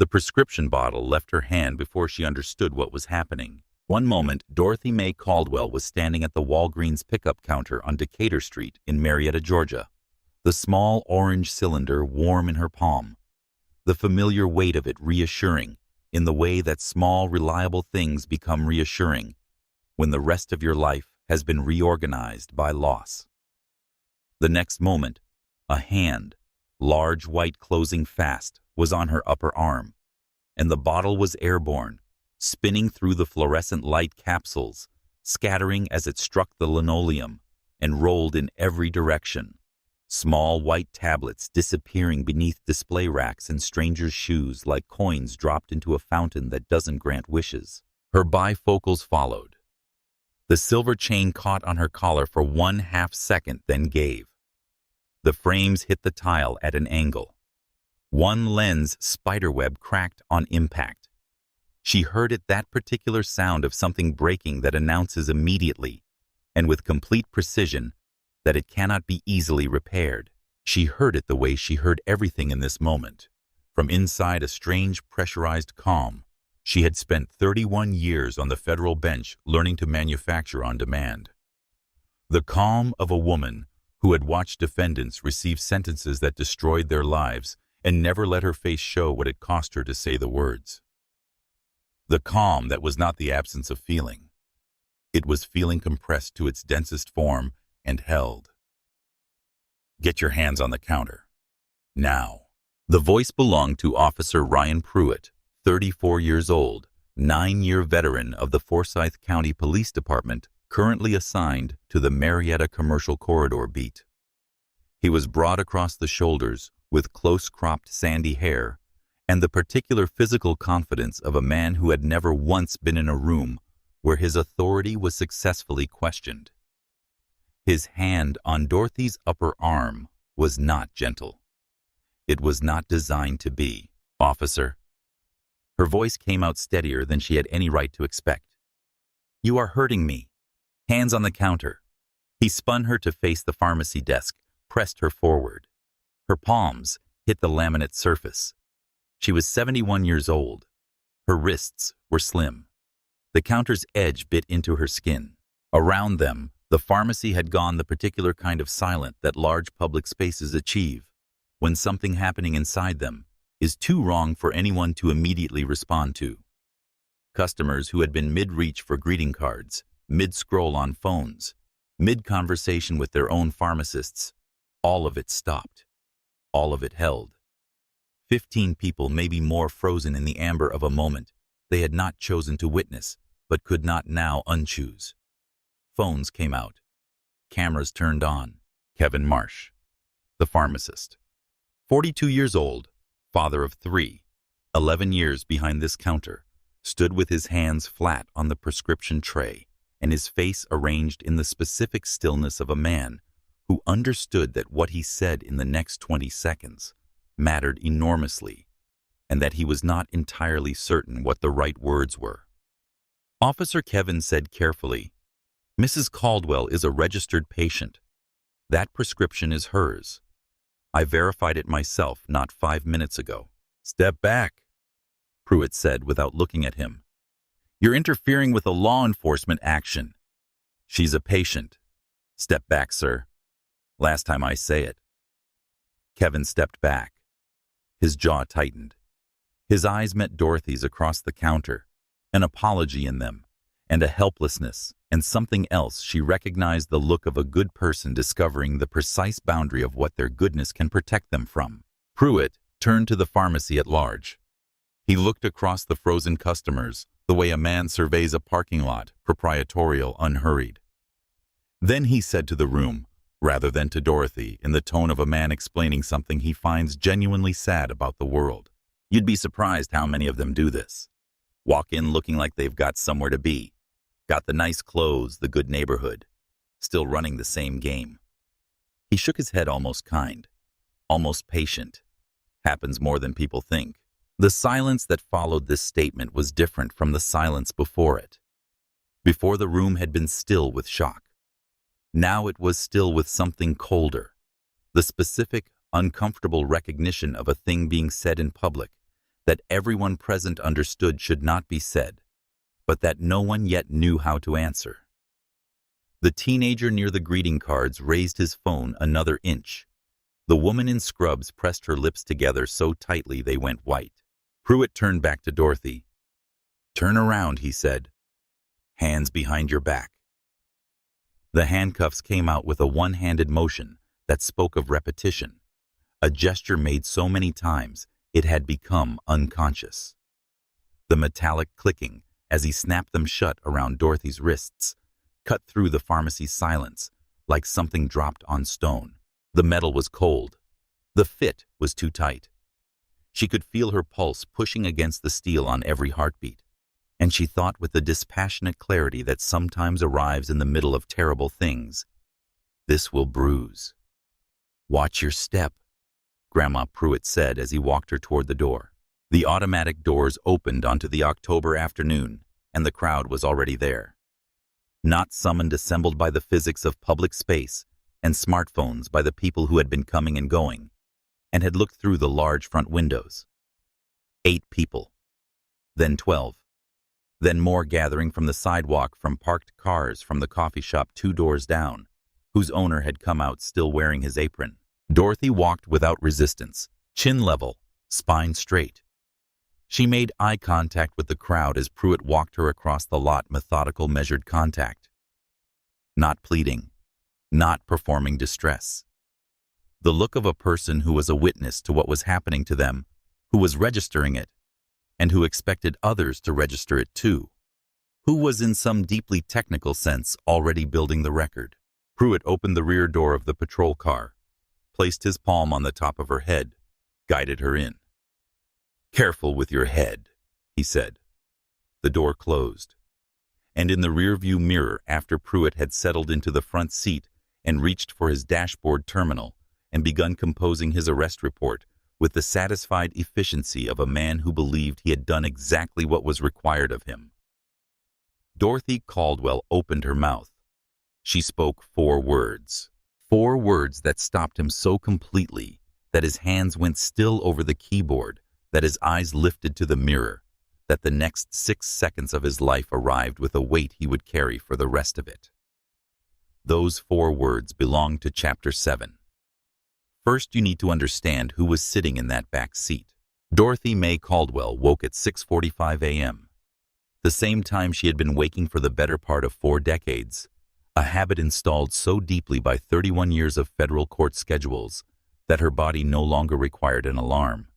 The prescription bottle left her hand before she understood what was happening. One moment, Dorothy Mae Caldwell was standing at the Walgreens pickup counter on Decatur Street in Marietta, Georgia. The small orange cylinder warm in her palm. The familiar weight of it reassuring, in the way that small, reliable things become reassuring when the rest of your life has been reorganized by loss. The next moment, a hand, large white closing fast, was on her upper arm, and the bottle was airborne, spinning through the fluorescent light capsules, scattering as it struck the linoleum and rolled in every direction. Small white tablets disappearing beneath display racks and strangers' shoes like coins dropped into a fountain that doesn't grant wishes. Her bifocals followed. The silver chain caught on her collar for 1/2 second, then gave. The frames hit the tile at an angle. One lens spiderweb cracked on impact. She heard it, that particular sound of something breaking that announces immediately, and with complete precision, that it cannot be easily repaired. She heard it the way she heard everything in this moment. From inside a strange pressurized calm. She had spent 31 years on the federal bench learning to manufacture on demand. The calm of a woman who had watched defendants receive sentences that destroyed their lives and never let her face show what it cost her to say the words. The calm that was not the absence of feeling. It was feeling compressed to its densest form and held. "Get your hands on the counter. Now." The voice belonged to Officer Ryan Pruitt, 34 years old, 9-year veteran of the Forsyth County Police Department, currently assigned to the Marietta Commercial Corridor beat. He was broad across the shoulders, with close-cropped sandy hair, and the particular physical confidence of a man who had never once been in a room where his authority was successfully questioned. His hand on Dorothy's upper arm was not gentle. It was not designed to be. "Officer." Her voice came out steadier than she had any right to expect. "You are hurting me. Hands on the counter." He spun her to face the pharmacy desk, pressed her forward. Her palms hit the laminate surface. She was 71 years old. Her wrists were slim. The counter's edge bit into her skin. Around them, the pharmacy had gone the particular kind of silent that large public spaces achieve, when something happening inside them is too wrong for anyone to immediately respond to. Customers who had been mid-reach for greeting cards, mid-scroll on phones, mid-conversation with their own pharmacists, all of it stopped. All of it held. 15 people, maybe more, frozen in the amber of a moment they had not chosen to witness, but could not now unchoose. Phones came out. Cameras turned on. Kevin Marsh, the pharmacist. 42 years old, father of 3, 11 years behind this counter, stood with his hands flat on the prescription tray and his face arranged in the specific stillness of a man who understood that what he said in the next 20 seconds mattered enormously, and that he was not entirely certain what the right words were. Officer Kevin said carefully, "Mrs. Caldwell is a registered patient. That prescription is hers. I verified it myself not 5 minutes ago." "Step back," Pruitt said without looking at him. "You're interfering with a law enforcement action. She's a patient. Step back, sir. Last time I say it." Kevin stepped back. His jaw tightened. His eyes met Dorothy's across the counter, an apology in them, and a helplessness, and something else. She recognized the look of a good person discovering the precise boundary of what their goodness can protect them from. Pruitt turned to the pharmacy at large. He looked across the frozen customers the way a man surveys a parking lot, proprietorial, unhurried. Then he said to the room, rather than to Dorothy, in the tone of a man explaining something he finds genuinely sad about the world, "You'd be surprised how many of them do this. Walk in looking like they've got somewhere to be. Got the nice clothes, the good neighborhood. Still running the same game." He shook his head, almost kind, almost patient. Happens more than people think. The silence that followed this statement was different from the silence before it. Before, the room had been still with shock. Now it was still with something colder. The specific, uncomfortable recognition of a thing being said in public that everyone present understood should not be said, but that no one yet knew how to answer. The teenager near the greeting cards raised his phone another inch. The woman in scrubs pressed her lips together so tightly they went white. Pruitt turned back to Dorothy. "Turn around," he said. "Hands behind your back." The handcuffs came out with a one-handed motion that spoke of repetition, a gesture made so many times it had become unconscious. The metallic clicking, as he snapped them shut around Dorothy's wrists, cut through the pharmacy's silence like something dropped on stone. The metal was cold. The fit was too tight. She could feel her pulse pushing against the steel on every heartbeat, and she thought with the dispassionate clarity that sometimes arrives in the middle of terrible things, "This will bruise." "Watch your step," Grandma Pruitt said as he walked her toward the door. The automatic doors opened onto the October afternoon, and the crowd was already there. Not summoned, assembled by the physics of public space and smartphones, by the people who had been coming and going, and had looked through the large front windows. 8 people. Then 12. Then more gathering from the sidewalk, from parked cars, from the coffee shop 2 doors down, whose owner had come out still wearing his apron. Dorothy walked without resistance, chin level, spine straight. She made eye contact with the crowd as Pruitt walked her across the lot, methodical, measured contact. Not pleading, not performing distress. The look of a person who was a witness to what was happening to them, who was registering it, and who expected others to register it too, who was in some deeply technical sense already building the record. Pruitt opened the rear door of the patrol car, placed his palm on the top of her head, guided her in. "Careful with your head," he said. The door closed, and in the rearview mirror, after Pruitt had settled into the front seat and reached for his dashboard terminal and begun composing his arrest report with the satisfied efficiency of a man who believed he had done exactly what was required of him, Dorothy Caldwell opened her mouth. She spoke 4 words. 4 words that stopped him so completely that his hands went still over the keyboard, that his eyes lifted to the mirror, that the next 6 seconds of his life arrived with a weight he would carry for the rest of it. Those 4 words belong to Chapter 7. First, you need to understand who was sitting in that back seat. Dorothy Mae Caldwell woke at 6:45 a.m., the same time she had been waking for the better part of 4 decades, a habit installed so deeply by 31 years of federal court schedules that her body no longer required an alarm.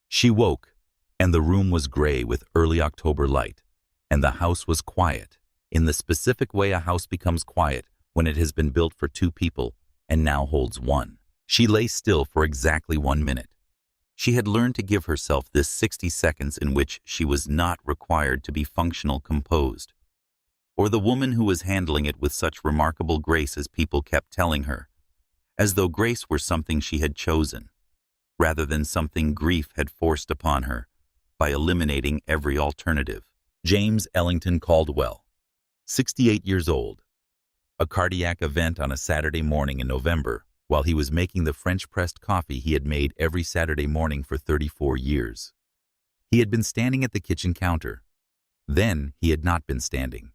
She woke, and the room was gray with early October light, and the house was quiet, in the specific way a house becomes quiet when it has been built for 2 people and now holds 1. She lay still for exactly 1 minute. She had learned to give herself this 60 seconds in which she was not required to be functional composed, or the woman who was handling it with such remarkable grace as people kept telling her, as though grace were something she had chosen, rather than something grief had forced upon her by eliminating every alternative. James Ellington Caldwell, 68 years old. A cardiac event on a Saturday morning in November, while he was making the French-pressed coffee he had made every Saturday morning for 34 years. He had been standing at the kitchen counter. Then he had not been standing.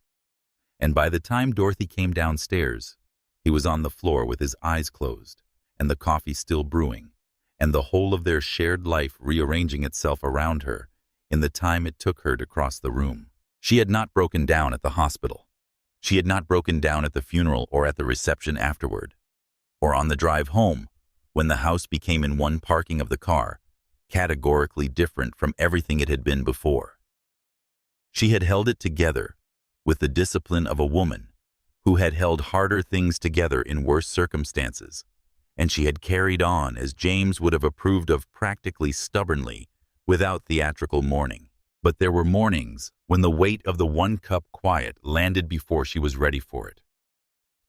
And by the time Dorothy came downstairs, he was on the floor with his eyes closed, and the coffee still brewing, and the whole of their shared life rearranging itself around her in the time it took her to cross the room. She had not broken down at the hospital. She had not broken down at the funeral or at the reception afterward, or on the drive home, when the house became in one parking of the car, categorically different from everything it had been before. She had held it together with the discipline of a woman who had held harder things together in worse circumstances, and she had carried on as James would have approved of, practically stubbornly, without theatrical mourning. But there were mornings when the weight of the 1-cup quiet landed before she was ready for it.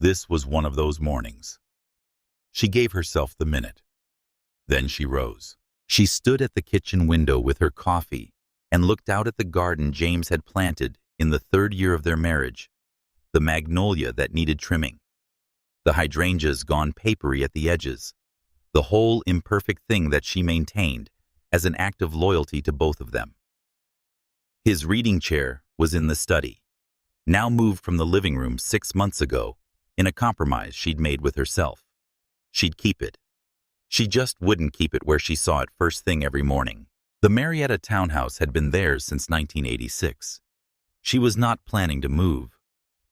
This was one of those mornings. She gave herself the minute. Then she rose. She stood at the kitchen window with her coffee and looked out at the garden James had planted in the 3rd year of their marriage, the magnolia that needed trimming, the hydrangeas gone papery at the edges, the whole imperfect thing that she maintained as an act of loyalty to both of them. His reading chair was in the study, now moved from the living room 6 months ago in a compromise she'd made with herself. She'd keep it. She just wouldn't keep it where she saw it first thing every morning. The Marietta townhouse had been theirs since 1986. She was not planning to move.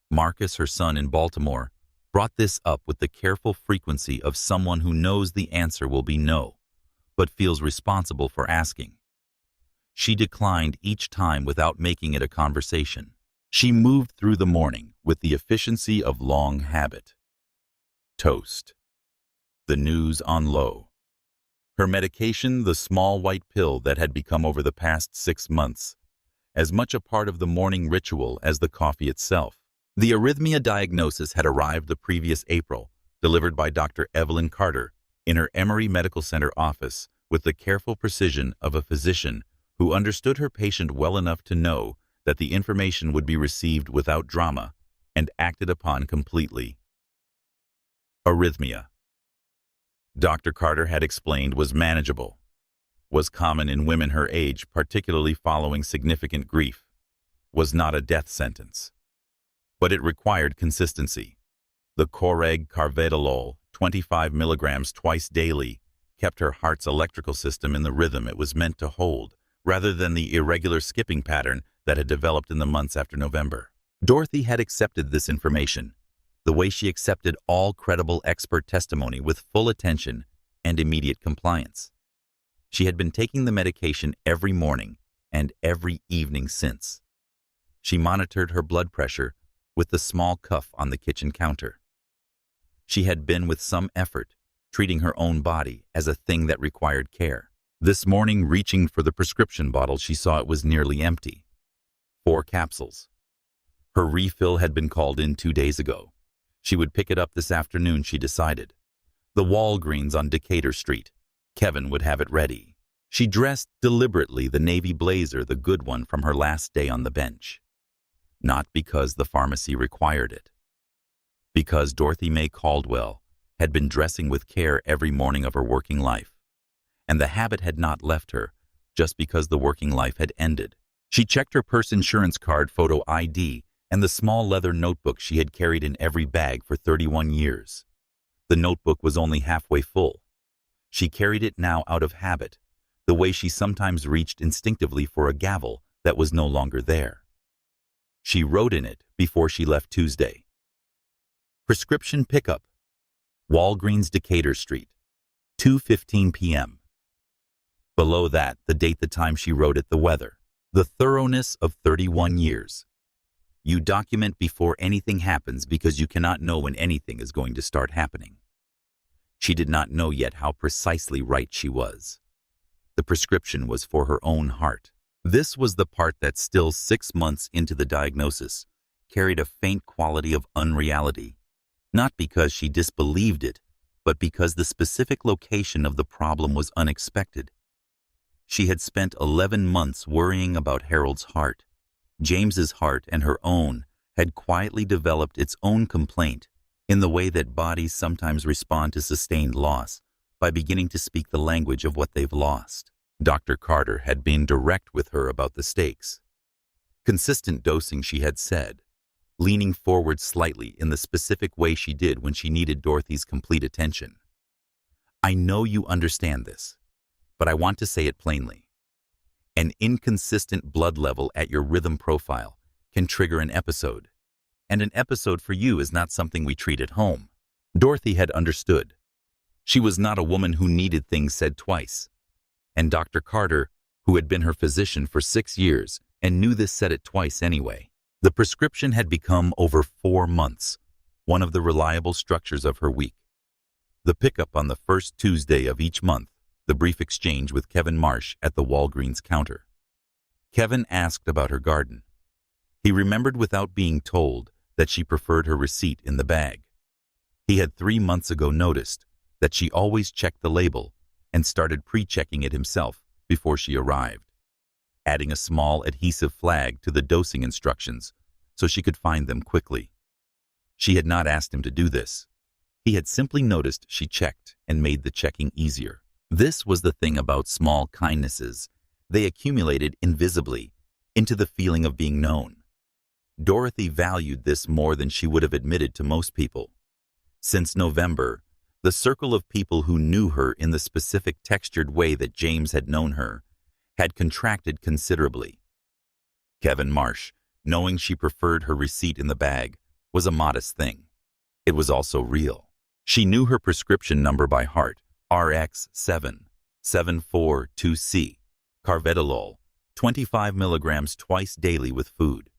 Marcus, her son in Baltimore, brought this up with the careful frequency of someone who knows the answer will be no, but feels responsible for asking. She declined each time without making it a conversation. She moved through the morning with the efficiency of long habit. Toast. The news on low. Her medication, the small white pill that had become over the past 6 months, as much a part of the morning ritual as the coffee itself. The arrhythmia diagnosis had arrived the previous April, delivered by Dr. Evelyn Carter in her Emory Medical Center office with the careful precision of a physician who understood her patient well enough to know that the information would be received without drama and acted upon completely. Arrhythmia, Dr. Carter had explained, was manageable, was common in women her age, particularly following significant grief, was not a death sentence. But it required consistency. The Coreg carvedilol, 25 milligrams twice daily, kept her heart's electrical system in the rhythm it was meant to hold, rather than the irregular skipping pattern that had developed in the months after November. Dorothy had accepted this information, the way she accepted all credible expert testimony, with full attention and immediate compliance. She had been taking the medication every morning and every evening since. She monitored her blood pressure with the small cuff on the kitchen counter. She had been, with some effort, treating her own body as a thing that required care. This morning, reaching for the prescription bottle, she saw it was nearly empty. 4 capsules. Her refill had been called in 2 days ago. She would pick it up this afternoon, she decided. The Walgreens on Decatur Street. Kevin would have it ready. She dressed deliberately, the navy blazer, the good one from her last day on the bench. Not because the pharmacy required it. Because Dorothy May Caldwell had been dressing with care every morning of her working life, and the habit had not left her just because the working life had ended. She checked her purse, insurance card, photo ID, and the small leather notebook she had carried in every bag for 31 years. The notebook was only halfway full. She carried it now out of habit, the way she sometimes reached instinctively for a gavel that was no longer there. She wrote in it before she left Tuesday. Prescription pickup, Walgreens, Decatur Street, 2:15 p.m. Below that, the date, the time she wrote it, the weather, the thoroughness of 31 years. You document before anything happens because you cannot know when anything is going to start happening. She did not know yet how precisely right she was. The prescription was for her own heart. This was the part that still 6 months into the diagnosis carried a faint quality of unreality, not because she disbelieved it, but because the specific location of the problem was unexpected. She had spent 11 months worrying about Harold's heart. James's heart and her own had quietly developed its own complaint in the way that bodies sometimes respond to sustained loss, by beginning to speak the language of what they've lost. Dr. Carter had been direct with her about the stakes. Consistent dosing, she had said, leaning forward slightly in the specific way she did when she needed Dorothy's complete attention. I know you understand this, but I want to say it plainly. An inconsistent blood level at your rhythm profile can trigger an episode, and an episode for you is not something we treat at home. Dorothy had understood. She was not a woman who needed things said twice, and Dr. Carter, who had been her physician for 6 years and knew this, said it twice anyway. The prescription had become, over 4 months, one of the reliable structures of her week. The pickup on the first Tuesday of each month, the brief exchange with Kevin Marsh at the Walgreens counter. Kevin asked about her garden. He remembered without being told that she preferred her receipt in the bag. He had 3 months ago noticed that she always checked the label and started pre-checking it himself before she arrived, adding a small adhesive flag to the dosing instructions so she could find them quickly. She had not asked him to do this. He had simply noticed she checked and made the checking easier. This was the thing about small kindnesses. They accumulated invisibly into the feeling of being known. Dorothy valued this more than she would have admitted to most people. Since November, the circle of people who knew her in the specific textured way that James had known her had contracted considerably. Kevin Marsh, knowing she preferred her receipt in the bag, was a modest thing. It was also real. She knew her prescription number by heart, RX7742C, carvedilol, 25 milligrams twice daily with food.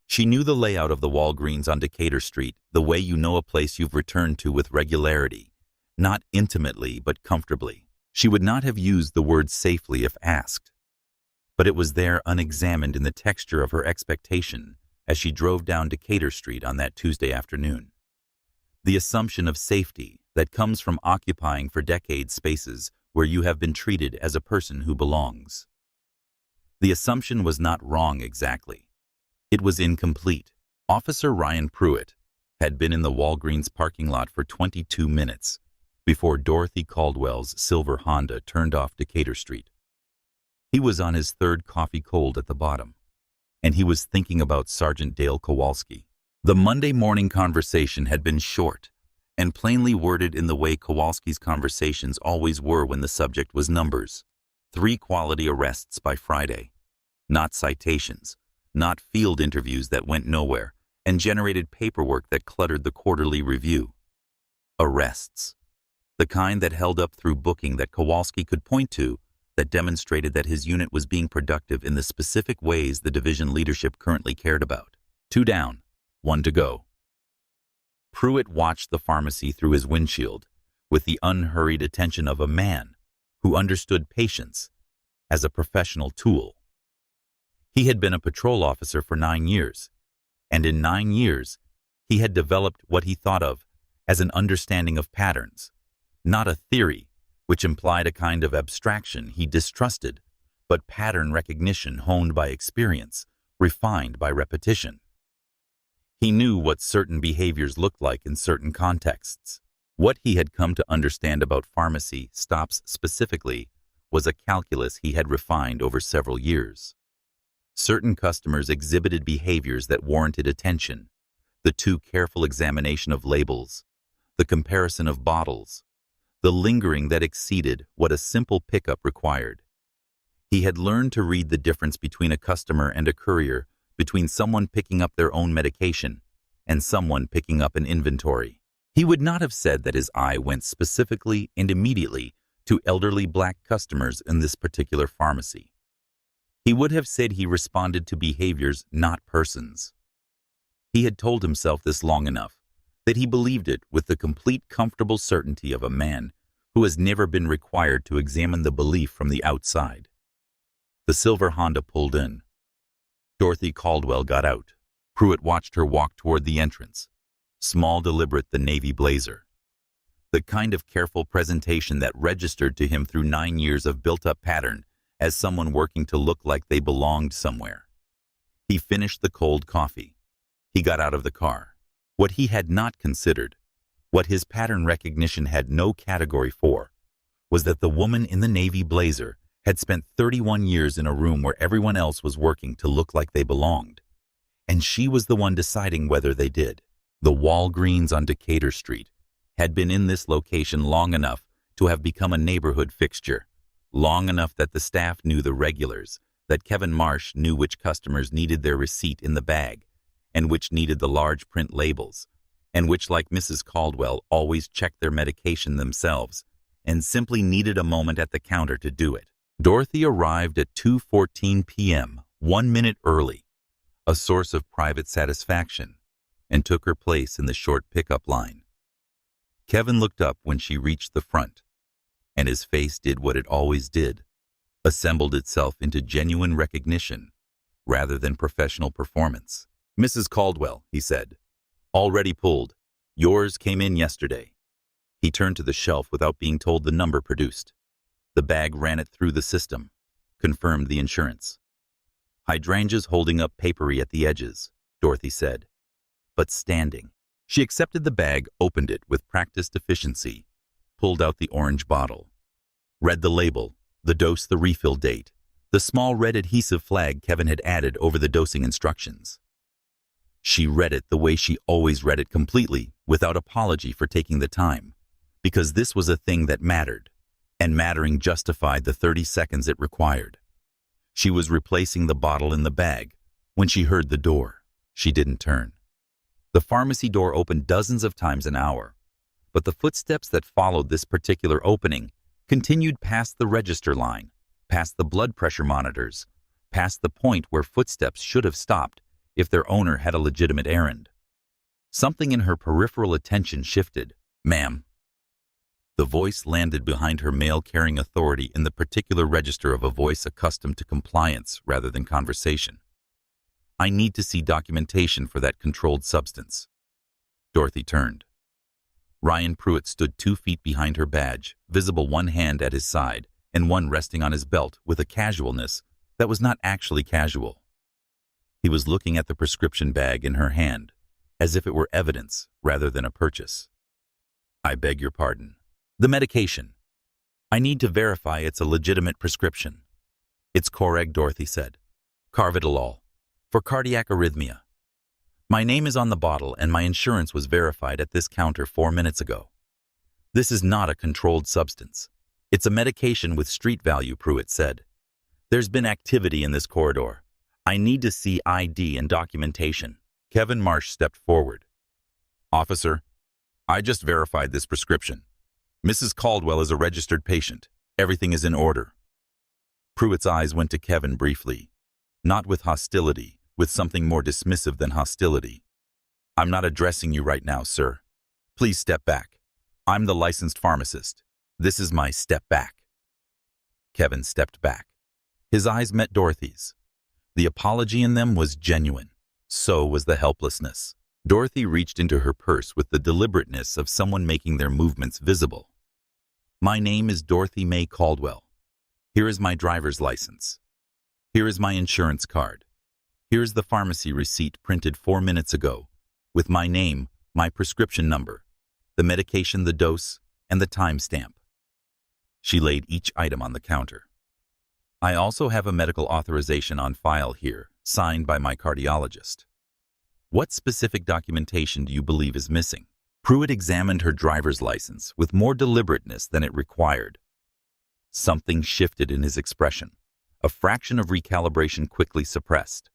She knew the layout of the Walgreens on Decatur Street, the way you know a place you've returned to with regularity, not intimately but comfortably. She would not have used the word safely if asked, but it was there unexamined in the texture of her expectation as she drove down Decatur Street on that Tuesday afternoon. The assumption of safety that comes from occupying for decades spaces where you have been treated as a person who belongs. The assumption was not wrong exactly. It was incomplete. Officer Ryan Pruitt had been in the Walgreens parking lot for 22 minutes before Dorothy Caldwell's silver Honda turned off Decatur Street. He was on his third coffee cold at the bottom, and he was thinking about Sergeant Dale Kowalski. The Monday morning conversation had been short and plainly worded in the way Kowalski's conversations always were when the subject was numbers. 3 quality arrests by Friday. Not citations, not field interviews that went nowhere and generated paperwork that cluttered the quarterly review. Arrests. The kind that held up through booking that Kowalski could point to that demonstrated that his unit was being productive in the specific ways the division leadership currently cared about. 2 down, 1 to go. Pruitt watched the pharmacy through his windshield with the unhurried attention of a man who understood patience as a professional tool. He had been a patrol officer for 9 years, and in 9 years, he had developed what he thought of as an understanding of patterns, not a theory, which implied a kind of abstraction he distrusted, but pattern recognition honed by experience, refined by repetition. He knew what certain behaviors looked like in certain contexts. What he had come to understand about pharmacy stops specifically was a calculus he had refined over several years. Certain customers exhibited behaviors that warranted attention, the too careful examination of labels, the comparison of bottles, the lingering that exceeded what a simple pickup required. He had learned to read the difference between a customer and a courier, between someone picking up their own medication and someone picking up an inventory. He would not have said that his eye went specifically and immediately to elderly black customers in this particular pharmacy. He would have said he responded to behaviors, not persons. He had told himself this long enough that he believed it with the complete comfortable certainty of a man who has never been required to examine the belief from the outside. The silver Honda pulled in. Dorothy Caldwell got out. Pruitt watched her walk toward the entrance. Small, deliberate, the navy blazer. The kind of careful presentation that registered to him through 9 years of built-up pattern as someone working to look like they belonged somewhere. He finished the cold coffee. He got out of the car. What he had not considered, what his pattern recognition had no category for, was that the woman in the navy blazer had spent 31 years in a room where everyone else was working to look like they belonged, and she was the one deciding whether they did. The Walgreens on Decatur Street had been in this location long enough to have become a neighborhood fixture, long enough that the staff knew the regulars, that Kevin Marsh knew which customers needed their receipt in the bag, and which needed the large print labels, and which, like Mrs. Caldwell, always checked their medication themselves, and simply needed a moment at the counter to do it. Dorothy arrived at 2:14 p.m., 1 minute early, a source of private satisfaction, and took her place in the short pickup line. Kevin looked up when she reached the front, and his face did what it always did, assembled itself into genuine recognition rather than professional performance. "Mrs. Caldwell," he said, "already pulled. Yours came in yesterday." He turned to the shelf without being told the number produced. The bag ran it through the system, confirmed the insurance. "Hydrangeas holding up papery at the edges," Dorothy said, but standing. She accepted the bag, opened it with practiced efficiency, pulled out the orange bottle. read the label, the dose, the refill date, the small red adhesive flag Kevin had added over the dosing instructions. She read it the way she always read it, completely, without apology for taking the time, because this was a thing that mattered, and mattering justified the 30 seconds it required. She was replacing the bottle in the bag when she heard the door. She didn't turn. The pharmacy door opened dozens of times an hour, but the footsteps that followed this particular opening continued past the register line, past the blood pressure monitors, past the point where footsteps should have stopped if their owner had a legitimate errand. Something in her peripheral attention shifted. "Ma'am." The voice landed behind her mail-carrying authority in the particular register of a voice accustomed to compliance rather than conversation. "I need to see documentation for that controlled substance." Dorothy turned. Ryan Pruitt stood 2 feet behind her badge, visible one hand at his side and one resting on his belt with a casualness that was not actually casual. He was looking at the prescription bag in her hand, as if it were evidence rather than a purchase. "I beg your pardon. The medication. I need to verify it's a legitimate prescription." "It's Coreg," Dorothy said. "Carvedilol, for cardiac arrhythmia. My name is on the bottle and my insurance was verified at this counter 4 minutes ago. This is not a controlled substance. It's a medication with street value," Pruitt said. "There's been activity in this corridor. I need to see ID and documentation." Kevin Marsh stepped forward. "Officer, I just verified this prescription. Mrs. Caldwell is a registered patient. Everything is in order." Pruitt's eyes went to Kevin briefly, not with hostility, with something more dismissive than hostility. "I'm not addressing you right now, sir. Please step back. I'm the licensed pharmacist. This is my step back." Kevin stepped back. His eyes met Dorothy's. The apology in them was genuine. So was the helplessness. Dorothy reached into her purse with the deliberateness of someone making their movements visible. "My name is Dorothy May Caldwell. Here is my driver's license. Here is my insurance card. Here is the pharmacy receipt printed 4 minutes ago, with my name, my prescription number, the medication, the dose, and the timestamp." She laid each item on the counter. "I also have a medical authorization on file here, signed by my cardiologist. What specific documentation do you believe is missing?" Pruitt examined her driver's license with more deliberateness than it required. Something shifted in his expression, a fraction of recalibration quickly suppressed.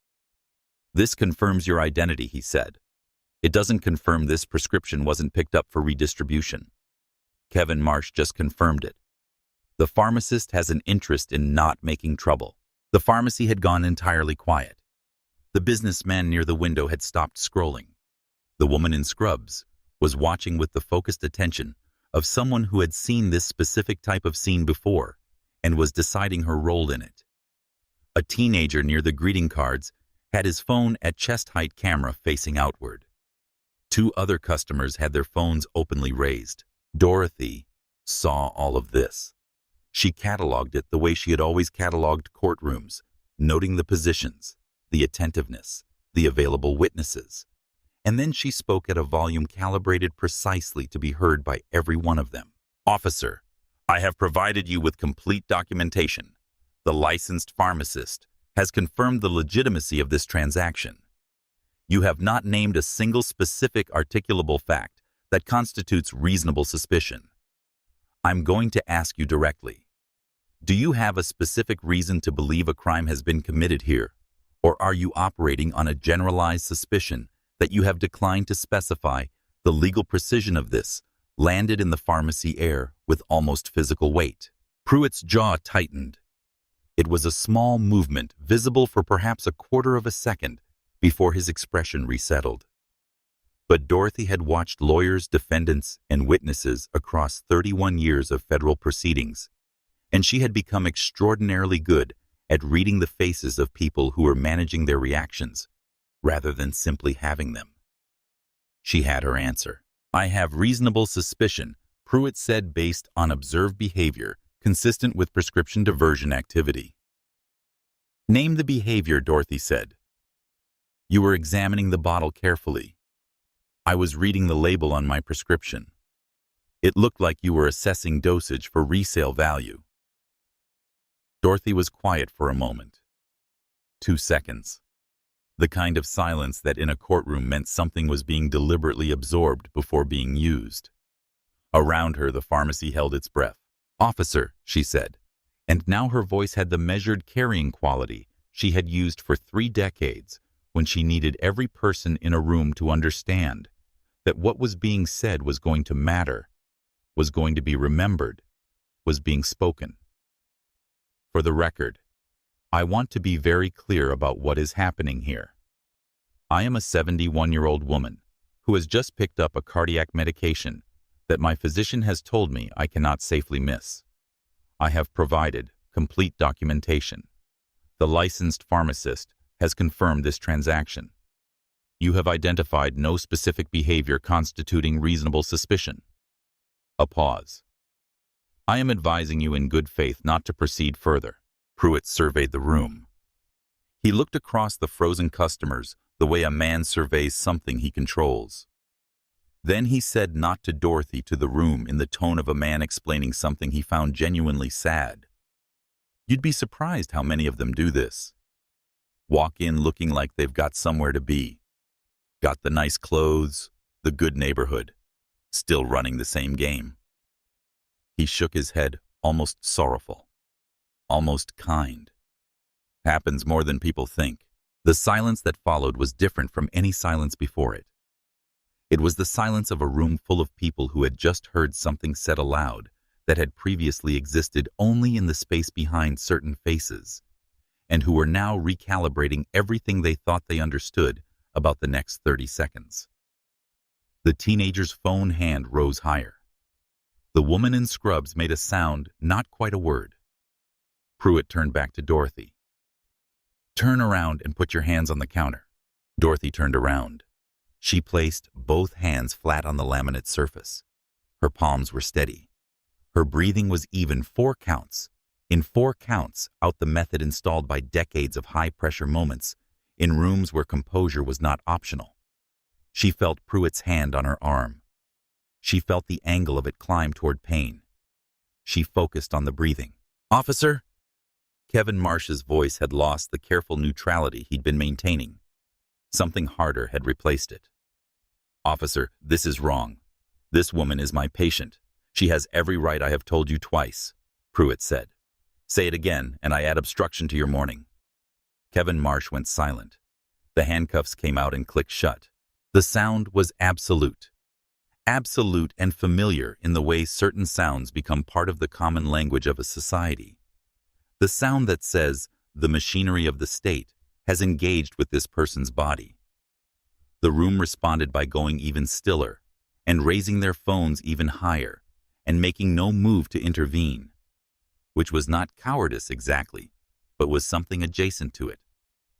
"This confirms your identity," he said. "It doesn't confirm this prescription wasn't picked up for redistribution." Kevin Marsh just confirmed it. The pharmacist has an interest in not making trouble. The pharmacy had gone entirely quiet. The businessman near the window had stopped scrolling. The woman in scrubs was watching with the focused attention of someone who had seen this specific type of scene before and was deciding her role in it. A teenager near the greeting cards had his phone at chest-height, camera facing outward. 2 other customers had their phones openly raised. Dorothy saw all of this. She cataloged it the way she had always cataloged courtrooms, noting the positions, the attentiveness, the available witnesses. And then she spoke at a volume calibrated precisely to be heard by every one of them. "Officer, I have provided you with complete documentation. The licensed pharmacist has confirmed the legitimacy of this transaction. You have not named a single specific articulable fact that constitutes reasonable suspicion. I'm going to ask you directly. Do you have a specific reason to believe a crime has been committed here, or are you operating on a generalized suspicion that you have declined to specify? The legal precision of this landed in the pharmacy air with almost physical weight. Pruitt's jaw tightened. It was a small movement, visible for perhaps a quarter of a second before his expression resettled. But Dorothy had watched lawyers, defendants, and witnesses across 31 years of federal proceedings, and she had become extraordinarily good at reading the faces of people who were managing their reactions, rather than simply having them. She had her answer. "I have reasonable suspicion," Pruitt said, "based on observed behavior consistent with prescription diversion activity." "Name the behavior," Dorothy said. "You were examining the bottle carefully. I was reading the label on my prescription. It looked like you were assessing dosage for resale value." Dorothy was quiet for a moment. 2 seconds. The kind of silence that in a courtroom meant something was being deliberately absorbed before being used. Around her, the pharmacy held its breath. "Officer," she said, and now her voice had the measured carrying quality she had used for 3 decades when she needed every person in a room to understand that what was being said was going to matter, was going to be remembered, was being spoken. "For the record, I want to be very clear about what is happening here. I am a 71-year-old woman who has just picked up a cardiac medication that my physician has told me I cannot safely miss. I have provided complete documentation. The licensed pharmacist has confirmed this transaction. You have identified no specific behavior constituting reasonable suspicion." A pause. "I am advising you in good faith not to proceed further." Pruitt surveyed the room. He looked across the frozen customers the way a man surveys something he controls. Then he said not to Dorothy to the room in the tone of a man explaining something he found genuinely sad. "You'd be surprised how many of them do this. Walk in looking like they've got somewhere to be. Got the nice clothes, the good neighborhood, still running the same game." He shook his head, almost sorrowful. "Almost kind. Happens more than people think." The silence that followed was different from any silence before it. It was the silence of a room full of people who had just heard something said aloud that had previously existed only in the space behind certain faces, and who were now recalibrating everything they thought they understood about the next 30 seconds. The teenager's phone hand rose higher. The woman in scrubs made a sound, not quite a word. Pruitt turned back to Dorothy. "Turn around and put your hands on the counter." Dorothy turned around. She placed both hands flat on the laminate surface. Her palms were steady. Her breathing was even 4 counts. In 4 counts, out the method installed by decades of high-pressure moments in rooms where composure was not optional. She felt Pruitt's hand on her arm. She felt the angle of it climb toward pain. She focused on the breathing. "Officer?" Kevin Marsh's voice had lost the careful neutrality he'd been maintaining. Something harder had replaced it. "Officer, this is wrong. This woman is my patient. She has every right I have told you twice," Pruitt said. "Say it again, and I add obstruction to your morning." Kevin Marsh went silent. The handcuffs came out and clicked shut. The sound was absolute. Absolute and familiar in the way certain sounds become part of the common language of a society. The sound that says, "The machinery of the state has engaged with this person's body." The room responded by going even stiller and raising their phones even higher and making no move to intervene, which was not cowardice exactly, but was something adjacent to it,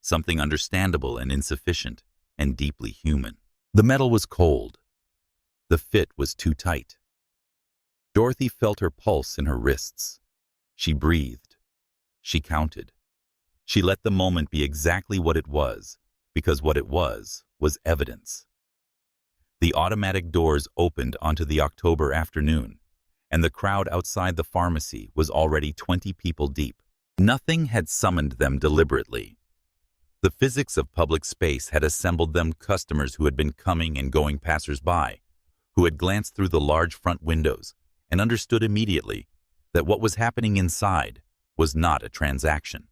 something understandable and insufficient and deeply human. The metal was cold. The fit was too tight. Dorothy felt her pulse in her wrists. She breathed. She counted. She let the moment be exactly what it was, because what it was evidence. The automatic doors opened onto the October afternoon, and the crowd outside the pharmacy was already 20 people deep. Nothing had summoned them deliberately. The physics of public space had assembled them customers who had been coming and going passers-by, who had glanced through the large front windows and understood immediately that what was happening inside was not a transaction.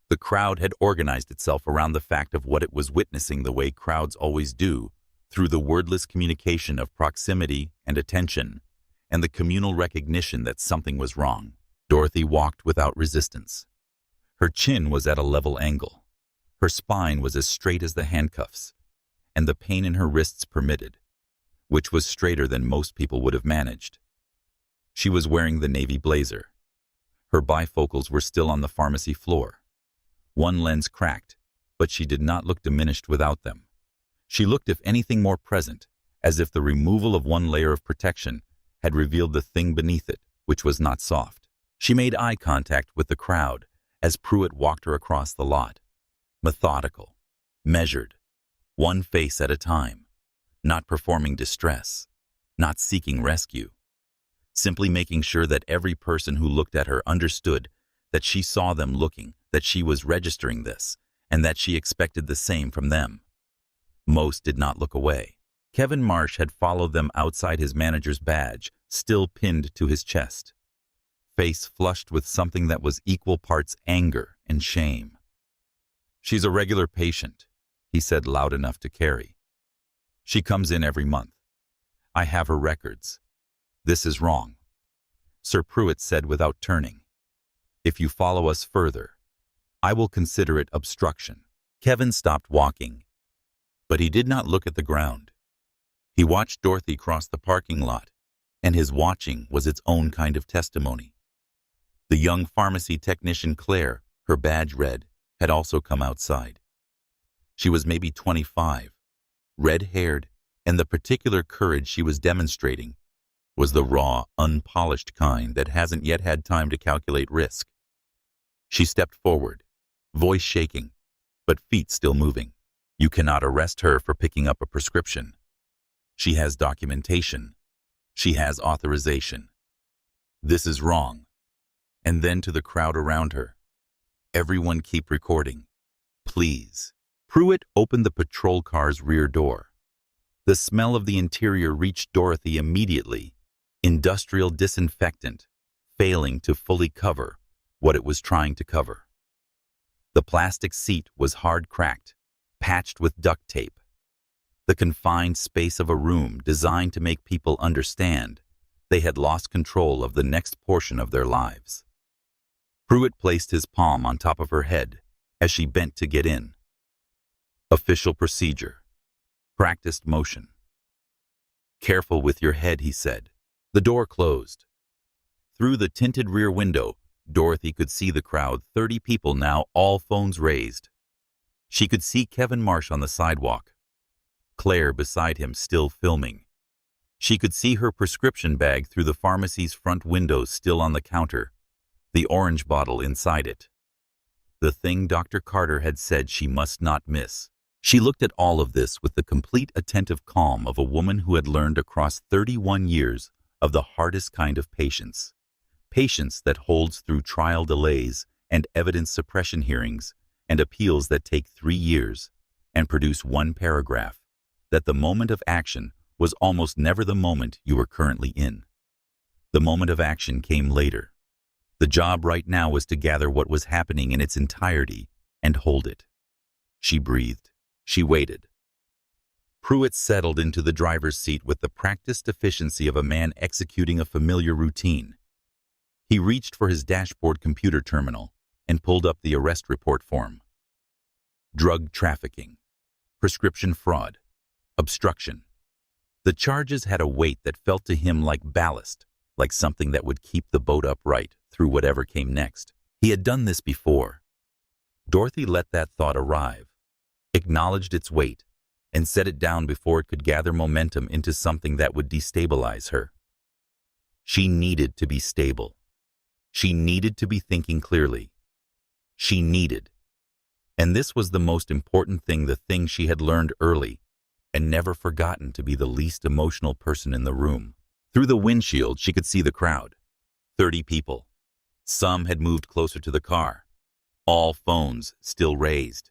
The crowd had organized itself around the fact of what it was witnessing the way crowds always do, through the wordless communication of proximity and attention, and the communal recognition that something was wrong. Dorothy walked without resistance. Her chin was at a level angle. Her spine was as straight as the handcuffs, and the pain in her wrists permitted, which was straighter than most people would have managed. She was wearing the navy blazer. Her bifocals were still on the pharmacy floor. One lens cracked, but she did not look diminished without them. She looked, if anything, more present, as if the removal of one layer of protection had revealed the thing beneath it, which was not soft. She made eye contact with the crowd as Pruitt walked her across the lot. Methodical, measured, one face at a time, not performing distress, not seeking rescue, simply making sure that every person who looked at her understood that she saw them looking, that she was registering this, and that she expected the same from them. Most did not look away. Kevin Marsh had followed them outside his manager's badge, still pinned to his chest, face flushed with something that was equal parts anger and shame. "She's a regular patient," he said loud enough to Carrie. "She comes in every month. I have her records. This is wrong," Sir Pruitt said without turning. "If you follow us further, I will consider it obstruction." Kevin stopped walking, but he did not look at the ground. He watched Dorothy cross the parking lot, and his watching was its own kind of testimony. The young pharmacy technician Claire, her badge red, had also come outside. She was maybe 25, red-haired, and the particular courage she was demonstrating was the raw, unpolished kind that hasn't yet had time to calculate risk. She stepped forward, voice shaking, but feet still moving. "You cannot arrest her for picking up a prescription. She has documentation. She has authorization. This is wrong." And then to the crowd around her, "Everyone keep recording, please." Pruitt opened the patrol car's rear door. The smell of the interior reached Dorothy immediately, industrial disinfectant, failing to fully cover what it was trying to cover. The plastic seat was hard cracked, patched with duct tape. The confined space of a room designed to make people understand they had lost control of the next portion of their lives. Pruitt placed his palm on top of her head as she bent to get in. Official procedure. Practiced motion. "Careful with your head," he said. The door closed. Through the tinted rear window, Dorothy could see the crowd, 30 people now, all phones raised. She could see Kevin Marsh on the sidewalk, Claire beside him still filming. She could see her prescription bag through the pharmacy's front windows still on the counter, the orange bottle inside it. The thing Dr. Carter had said she must not miss. She looked at all of this with the complete attentive calm of a woman who had learned across 31 years of the hardest kind of patience. Patience that holds through trial delays and evidence suppression hearings and appeals that take 3 years and produce one paragraph, that the moment of action was almost never the moment you were currently in. The moment of action came later. The job right now was to gather what was happening in its entirety and hold it. She breathed. She waited. Pruitt settled into the driver's seat with the practiced efficiency of a man executing a familiar routine. He reached for his dashboard computer terminal and pulled up the arrest report form. Drug trafficking, prescription fraud, obstruction. The charges had a weight that felt to him like ballast, like something that would keep the boat upright through whatever came next. He had done this before. Dorothy let that thought arrive, acknowledged its weight, and set it down before it could gather momentum into something that would destabilize her. She needed to be stable. She needed to be thinking clearly. She needed. And this was the most important thing, the thing she had learned early and never forgotten, to be the least emotional person in the room. Through the windshield, she could see the crowd. 30 people. Some had moved closer to the car. All phones still raised.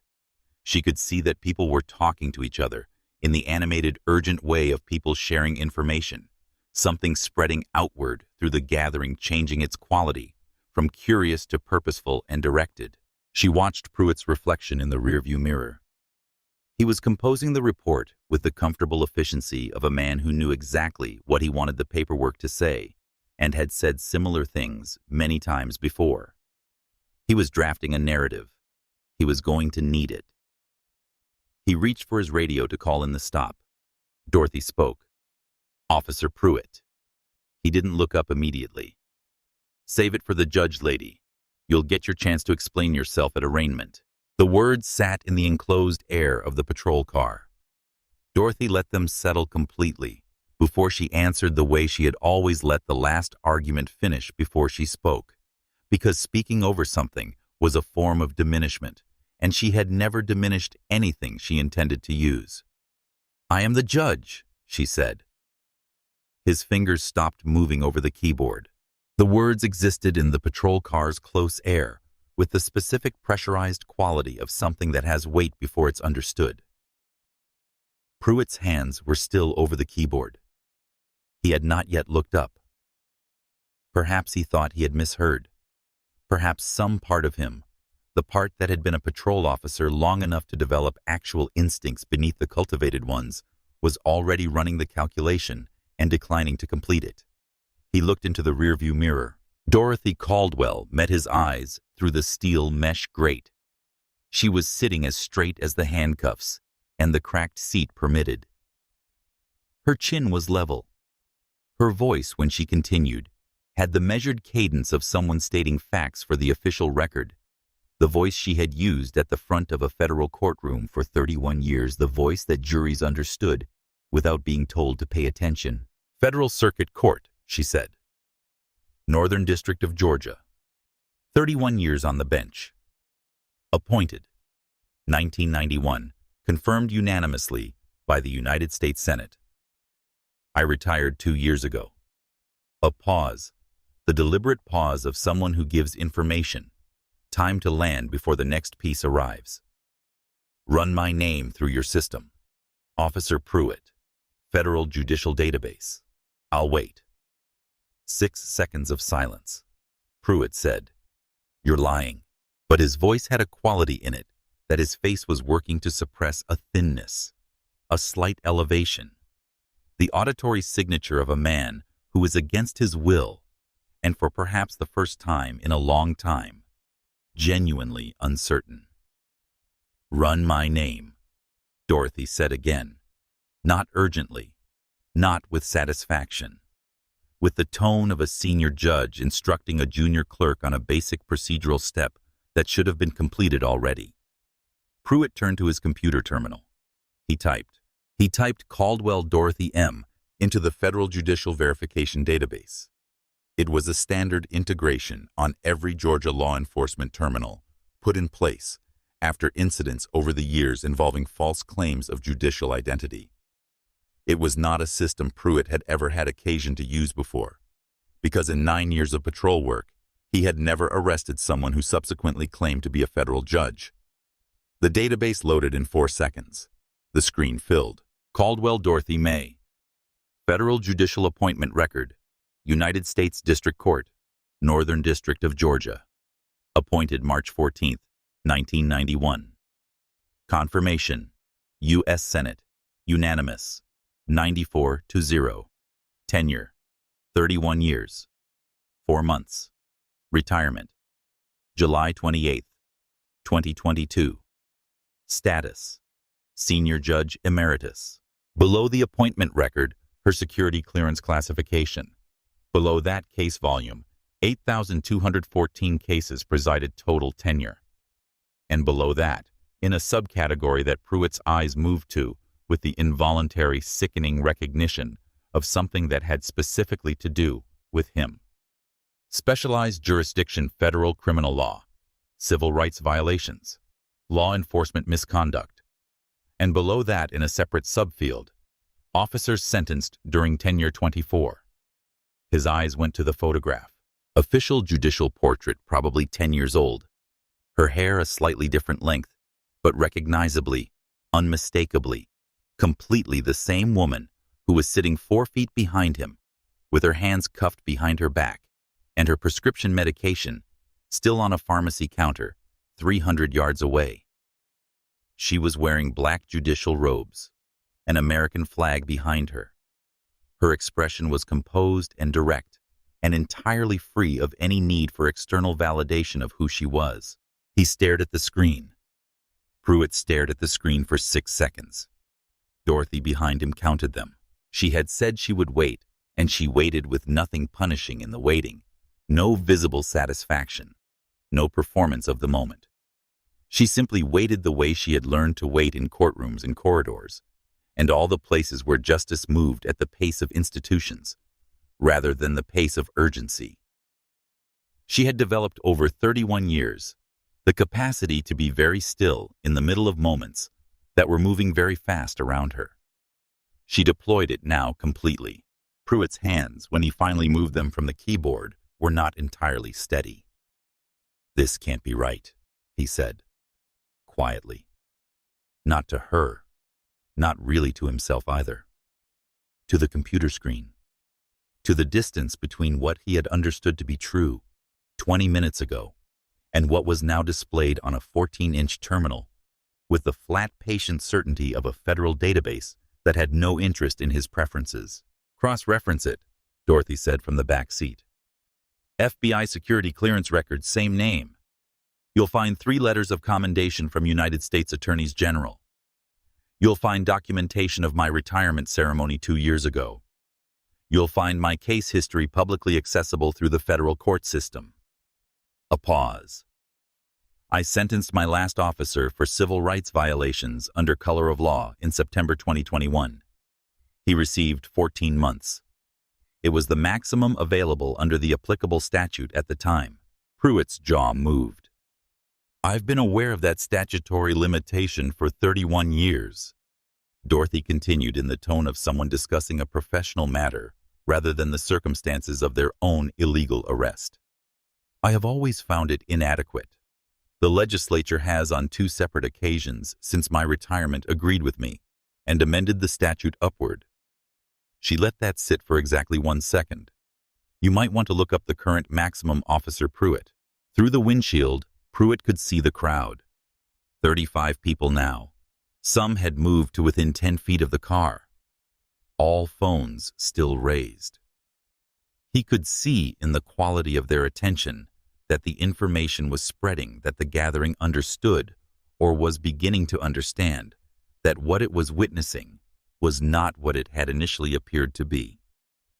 She could see that people were talking to each other in the animated, urgent way of people sharing information, something spreading outward through the gathering, changing its quality from curious to purposeful and directed. She watched Pruitt's reflection in the rearview mirror. He was composing the report with the comfortable efficiency of a man who knew exactly what he wanted the paperwork to say and had said similar things many times before. He was drafting a narrative. He was going to need it. He reached for his radio to call in the stop. Dorothy spoke. "Officer Pruitt." He didn't look up immediately. "Save it for the judge, lady. You'll get your chance to explain yourself at arraignment." The words sat in the enclosed air of the patrol car. Dorothy let them settle completely before she answered the way she had always let the last argument finish before she spoke, because speaking over something was a form of diminishment, and she had never diminished anything she intended to use. "I am the judge," she said. His fingers stopped moving over the keyboard. The words existed in the patrol car's close air, with the specific pressurized quality of something that has weight before it's understood. Pruitt's hands were still over the keyboard. He had not yet looked up. Perhaps he thought he had misheard. Perhaps some part of him, the part that had been a patrol officer long enough to develop actual instincts beneath the cultivated ones, was already running the calculation and declining to complete it. He looked into the rearview mirror. Dorothy Caldwell met his eyes through the steel mesh grate. She was sitting as straight as the handcuffs and the cracked seat permitted. Her chin was level. Her voice, when she continued, had the measured cadence of someone stating facts for the official record. The voice she had used at the front of a federal courtroom for 31 years, the voice that juries understood without being told to pay attention. "Federal Circuit Court," she said. "Northern District of Georgia. 31 years on the bench. Appointed. 1991. Confirmed unanimously by the United States Senate. I retired 2 years ago." A pause. The deliberate pause of someone who gives information. Time to land before the next piece arrives. "Run my name through your system. Officer Pruitt. Federal Judicial Database. I'll wait." 6 seconds of silence. Pruitt said, "You're lying." But his voice had a quality in it that his face was working to suppress, a thinness, a slight elevation. The auditory signature of a man who is against his will, and for perhaps the first time in a long time, genuinely uncertain. "Run my name," Dorothy said again, not urgently, not with satisfaction, with the tone of a senior judge instructing a junior clerk on a basic procedural step that should have been completed already. Pruitt turned to his computer terminal. He typed Caldwell Dorothy M. into the Federal Judicial Verification Database. It was a standard integration on every Georgia law enforcement terminal, put in place after incidents over the years involving false claims of judicial identity. It was not a system Pruitt had ever had occasion to use before, because in 9 years of patrol work, he had never arrested someone who subsequently claimed to be a federal judge. The database loaded in 4 seconds. The screen filled. Caldwell Dorothy May. Federal Judicial Appointment Record. United States District Court. Northern District of Georgia. Appointed March 14, 1991. Confirmation. U.S. Senate. Unanimous. 94-0. Tenure. 31 years. 4 months. Retirement. July 28, 2022. Status. Senior Judge Emeritus. Below the appointment record, her security clearance classification. Below that case volume, 8,214 cases presided total tenure. And below that, in a subcategory that Pruitt's eyes moved to with the involuntary, sickening recognition of something that had specifically to do with him. Specialized jurisdiction federal criminal law, civil rights violations, law enforcement misconduct. And below that, in a separate subfield, officers sentenced during tenure 24. His eyes went to the photograph. Official judicial portrait, probably 10 years old. Her hair a slightly different length, but recognizably, unmistakably, completely the same woman who was sitting 4 feet behind him, with her hands cuffed behind her back, and her prescription medication still on a pharmacy counter 300 yards away. She was wearing black judicial robes, an American flag behind her. Her expression was composed and direct, and entirely free of any need for external validation of who she was. He stared at the screen. Pruitt stared at the screen for 6 seconds. Dorothy behind him counted them. She had said she would wait, and she waited with nothing punishing in the waiting, no visible satisfaction, no performance of the moment. She simply waited the way she had learned to wait in courtrooms and corridors, and all the places where justice moved at the pace of institutions, rather than the pace of urgency. She had developed over 31 years the capacity to be very still in the middle of moments that were moving very fast around her. She deployed it now completely. Pruitt's hands, when he finally moved them from the keyboard, were not entirely steady. "This can't be right," he said, quietly. Not to her, not really to himself either. To the computer screen. To the distance between what he had understood to be true 20 minutes ago and what was now displayed on a 14-inch terminal, with the flat, patient certainty of a federal database that had no interest in his preferences. "Cross-reference it," Dorothy said from the back seat. "FBI security clearance records, same name. You'll find 3 letters of commendation from United States Attorneys General. You'll find documentation of my retirement ceremony 2 years ago. You'll find my case history publicly accessible through the federal court system." A pause. "I sentenced my last officer for civil rights violations under color of law in September 2021. He received 14 months. It was the maximum available under the applicable statute at the time." Pruitt's jaw moved. "I've been aware of that statutory limitation for 31 years. Dorothy continued in the tone of someone discussing a professional matter rather than the circumstances of their own illegal arrest. "I have always found it inadequate. The legislature has on 2 separate occasions since my retirement agreed with me and amended the statute upward." She let that sit for exactly 1 second. "You might want to look up the current maximum, Officer Pruitt." Through the windshield, Pruitt could see the crowd. 35 people now. Some had moved to within 10 feet of the car. All phones still raised. He could see in the quality of their attention that the information was spreading, that the gathering understood, or was beginning to understand, that what it was witnessing was not what it had initially appeared to be.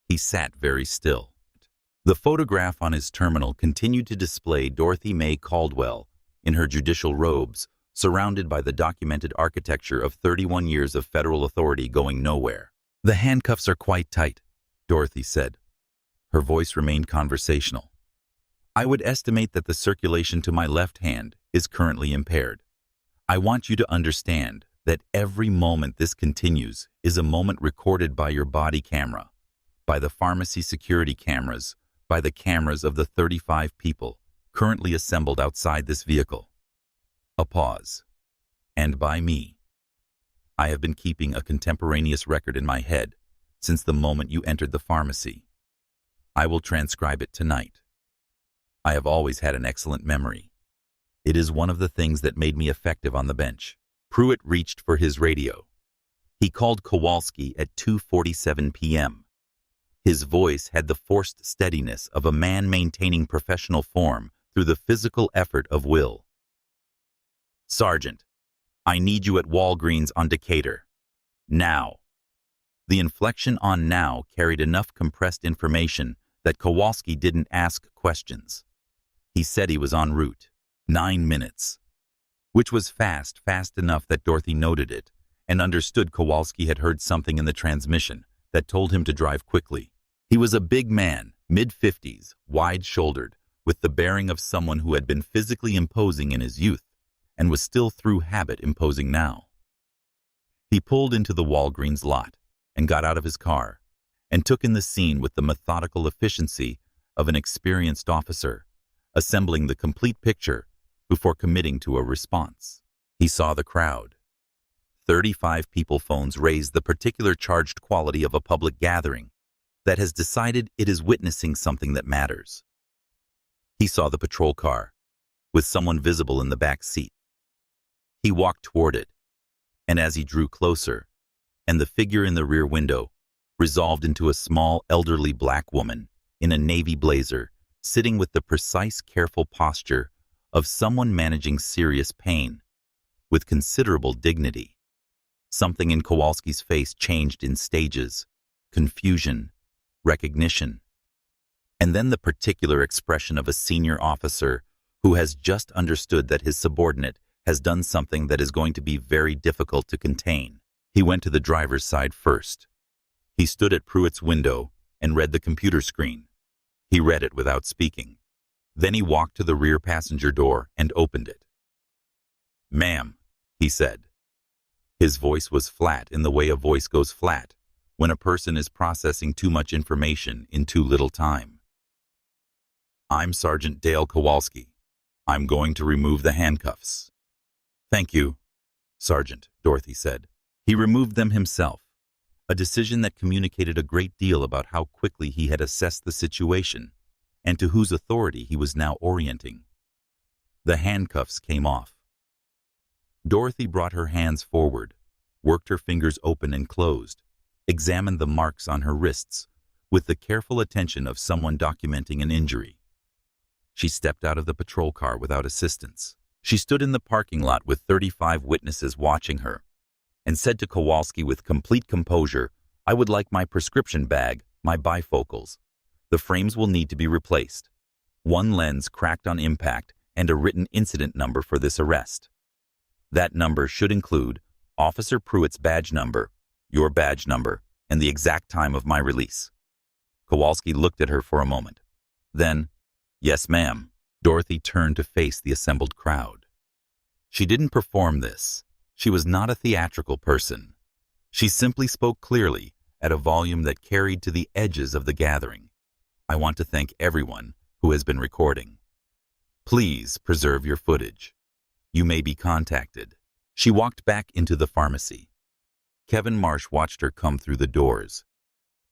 He sat very still. The photograph on his terminal continued to display Dorothy May Caldwell in her judicial robes, surrounded by the documented architecture of 31 years of federal authority going nowhere. "The handcuffs are quite tight," Dorothy said. Her voice remained conversational. "I would estimate that the circulation to my left hand is currently impaired. I want you to understand that every moment this continues is a moment recorded by your body camera, by the pharmacy security cameras, by the cameras of the 35 people currently assembled outside this vehicle." A pause. "And by me. I have been keeping a contemporaneous record in my head since the moment you entered the pharmacy. I will transcribe it tonight. I have always had an excellent memory. It is one of the things that made me effective on the bench." Pruitt reached for his radio. He called Kowalski at 2:47 p.m. His voice had the forced steadiness of a man maintaining professional form through the physical effort of will. "Sergeant, I need you at Walgreens on Decatur. Now." The inflection on "now" carried enough compressed information that Kowalski didn't ask questions. He said he was en route. 9 minutes. Which was fast enough that Dorothy noted it and understood Kowalski had heard something in the transmission that told him to drive quickly. He was a big man, mid-50s, wide-shouldered, with the bearing of someone who had been physically imposing in his youth and was still through habit imposing now. He pulled into the Walgreens lot and got out of his car and took in the scene with the methodical efficiency of an experienced officer, assembling the complete picture before committing to a response. He saw the crowd. 35 people. Phones raised the particular charged quality of a public gathering that has decided it is witnessing something that matters. He saw the patrol car, with someone visible in the back seat. He walked toward it, and as he drew closer, and the figure in the rear window resolved into a small, elderly black woman in a navy blazer, sitting with the precise, careful posture of someone managing serious pain, with considerable dignity. Something in Kowalski's face changed in stages: confusion, recognition, and then the particular expression of a senior officer who has just understood that his subordinate has done something that is going to be very difficult to contain. He went to the driver's side first. He stood at Pruitt's window and read the computer screen. He read it without speaking. Then he walked to the rear passenger door and opened it. "Ma'am," he said. His voice was flat in the way a voice goes flat when a person is processing too much information in too little time. I'm Sergeant Dale Kowalski. I'm going to remove the handcuffs. Thank you, Sergeant, Dorothy said. He removed them himself, a decision that communicated a great deal about how quickly he had assessed the situation and to whose authority he was now orienting. The handcuffs came off. Dorothy brought her hands forward, worked her fingers open and closed, examined the marks on her wrists with the careful attention of someone documenting an injury. She stepped out of the patrol car without assistance. She stood in the parking lot with 35 witnesses watching her and said to Kowalski with complete composure, "I would like my prescription bag, my bifocals. The frames will need to be replaced. One lens cracked on impact and a written incident number for this arrest. That number should include Officer Pruitt's badge number, your badge number, and the exact time of my release." Kowalski looked at her for a moment. Then, "Yes, ma'am." Dorothy turned to face the assembled crowd. She didn't perform this. She was not a theatrical person. She simply spoke clearly at a volume that carried to the edges of the gathering. "I want to thank everyone who has been recording. Please preserve your footage. You may be contacted." She walked back into the pharmacy. Kevin Marsh watched her come through the doors.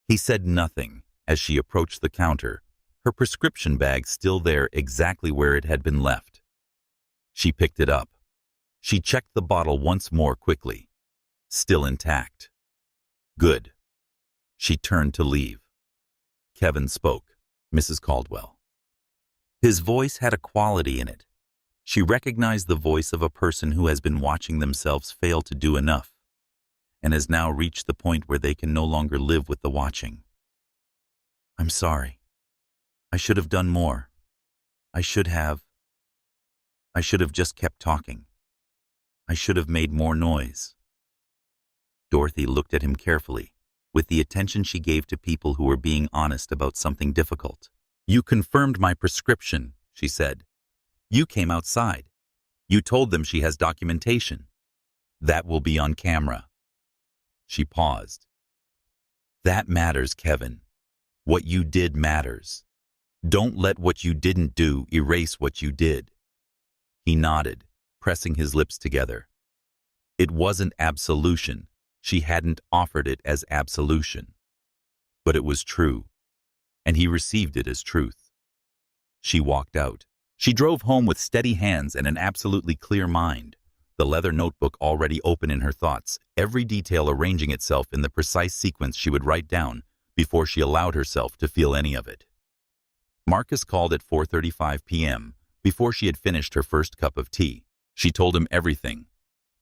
He said nothing as she approached the counter, her prescription bag still there exactly where it had been left. She picked it up. She checked the bottle once more quickly. Still intact. Good. She turned to leave. Kevin spoke. "Mrs. Caldwell." His voice had a quality in it. She recognized the voice of a person who has been watching themselves fail to do enough and has now reached the point where they can no longer live with the watching. "I'm sorry. I should have done more. I should have just kept talking. I should have made more noise." Dorothy looked at him carefully, with the attention she gave to people who were being honest about something difficult. "You confirmed my prescription," she said. "You came outside. You told them she has documentation. That will be on camera." She paused. "That matters, Kevin. What you did matters. Don't let what you didn't do erase what you did." He nodded, pressing his lips together. It wasn't absolution. She hadn't offered it as absolution. But it was true, and he received it as truth. She walked out. She drove home with steady hands and an absolutely clear mind, the leather notebook already open in her thoughts, every detail arranging itself in the precise sequence she would write down before she allowed herself to feel any of it. Marcus called at 4:35 p.m. before she had finished her first cup of tea. She told him everything.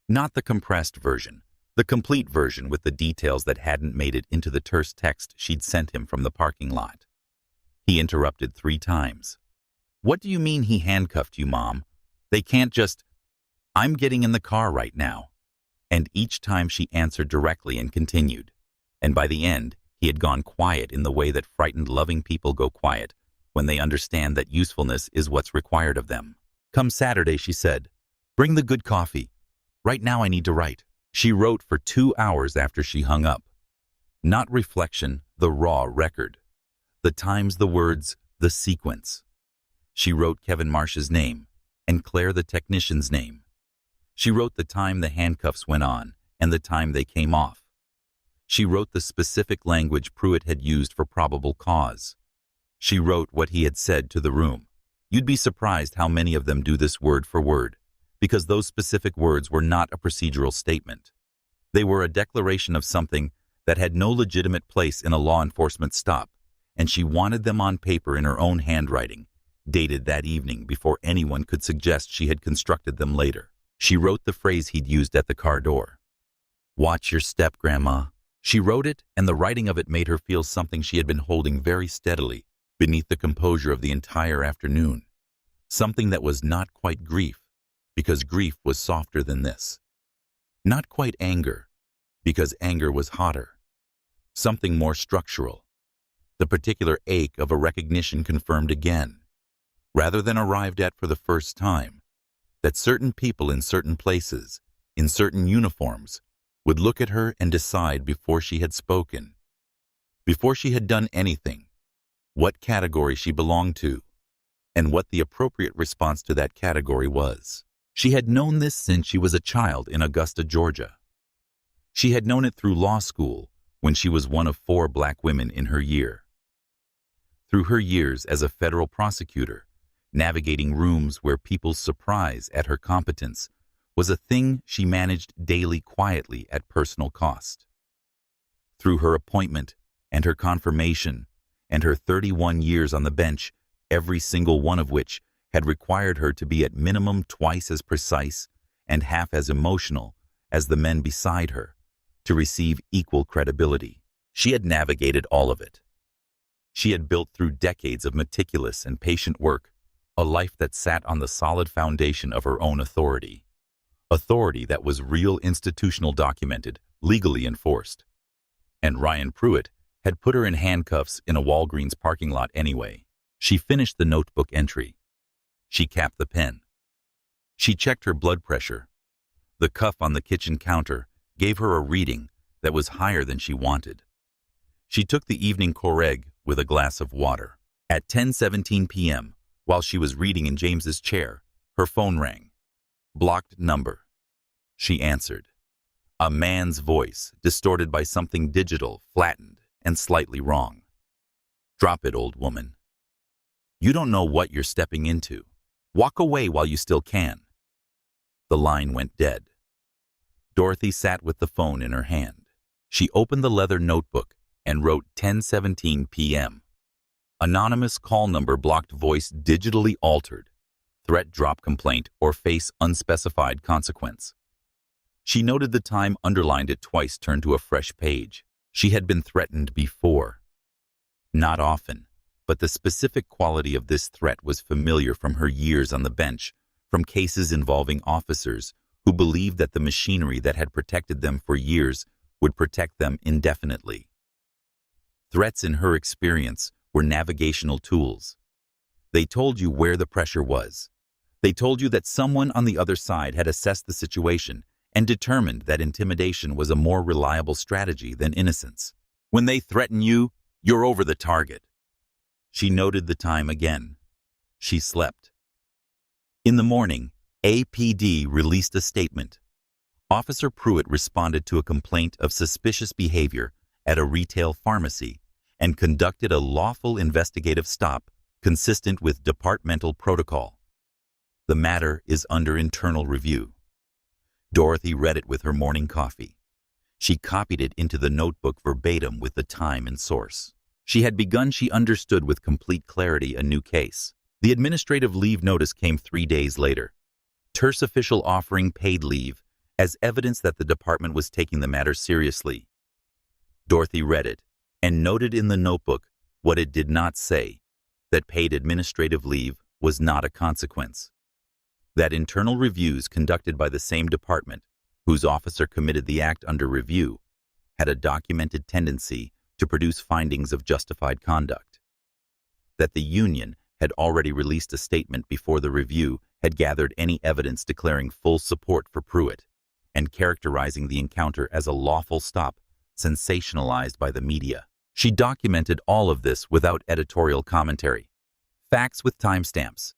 Not the compressed version, the complete version with the details that hadn't made it into the terse text she'd sent him from the parking lot. He interrupted 3 times. "What do you mean he handcuffed you, Mom? They can't just—" "I'm getting in the car right now." And each time she answered directly and continued. And by the end, he had gone quiet in the way that frightened, loving people go quiet when they understand that usefulness is what's required of them. "Come Saturday," she said. "Bring the good coffee. Right now I need to write." She wrote for 2 hours after she hung up. Not reflection, the raw record. The times, the words, the sequence. She wrote Kevin Marsh's name and Claire the technician's name. She wrote the time the handcuffs went on and the time they came off. She wrote the specific language Pruitt had used for probable cause. She wrote what he had said to the room. You'd be surprised how many of them do this word for word, because those specific words were not a procedural statement. They were a declaration of something that had no legitimate place in a law enforcement stop, and she wanted them on paper in her own handwriting, dated that evening before anyone could suggest she had constructed them later. She wrote the phrase he'd used at the car door. "Watch your step, Grandma." She wrote it, and the writing of it made her feel something she had been holding very steadily beneath the composure of the entire afternoon. Something that was not quite grief, because grief was softer than this. Not quite anger, because anger was hotter. Something more structural. The particular ache of a recognition confirmed again, rather than arrived at for the first time, that certain people in certain places, in certain uniforms, would look at her and decide before she had spoken, before she had done anything, what category she belonged to. and what the appropriate response to that category was. She had known this since she was a child in Augusta, Georgia. She had known it through law school when she was one of 4 black women in her year. Through her years as a federal prosecutor, navigating rooms where people's surprise at her competence was a thing she managed daily quietly at personal cost. Through her appointment and her confirmation and her 31 years on the bench, every single one of which had required her to be at minimum twice as precise and half as emotional as the men beside her to receive equal credibility. She had navigated all of it. She had built through decades of meticulous and patient work a life that sat on the solid foundation of her own authority. Authority that was real, institutional, documented, legally enforced. And Ryan Pruitt had put her in handcuffs in a Walgreens parking lot anyway. She finished the notebook entry. She capped the pen. She checked her blood pressure. The cuff on the kitchen counter gave her a reading that was higher than she wanted. She took the evening Coreg with a glass of water. At 10:17 p.m., while she was reading in James's chair, her phone rang. Blocked number. She answered. A man's voice, distorted by something digital, flattened, and slightly wrong. Drop it, old woman. You don't know what you're stepping into. Walk away while you still can. The line went dead. Dorothy sat with the phone in her hand. She opened the leather notebook and wrote 10:17 p.m. Anonymous call number, blocked voice digitally altered. Threat, drop complaint, or face unspecified consequence. She noted the time, underlined it twice, turned to a fresh page. She had been threatened before. Not often, but the specific quality of this threat was familiar from her years on the bench, from cases involving officers who believed that the machinery that had protected them for years would protect them indefinitely. Threats, in her experience, were navigational tools. They told you where the pressure was. They told you that someone on the other side had assessed the situation and determined that intimidation was a more reliable strategy than innocence. When they threaten you, you're over the target. She noted the time again. She slept. In the morning, APD released a statement. Officer Pruitt responded to a complaint of suspicious behavior at a retail pharmacy and conducted a lawful investigative stop consistent with departmental protocol. The matter is under internal review. Dorothy read it with her morning coffee. She copied it into the notebook verbatim with the time and source. She understood with complete clarity a new case. The administrative leave notice came 3 days later. Terse official offering paid leave as evidence that the department was taking the matter seriously. Dorothy read it and noted in the notebook what it did not say, that paid administrative leave was not a consequence. That internal reviews conducted by the same department, whose officer committed the act under review, had a documented tendency to produce findings of justified conduct. That the union had already released a statement before the review had gathered any evidence declaring full support for Pruitt and characterizing the encounter as a lawful stop sensationalized by the media. She documented all of this without editorial commentary. Facts with timestamps.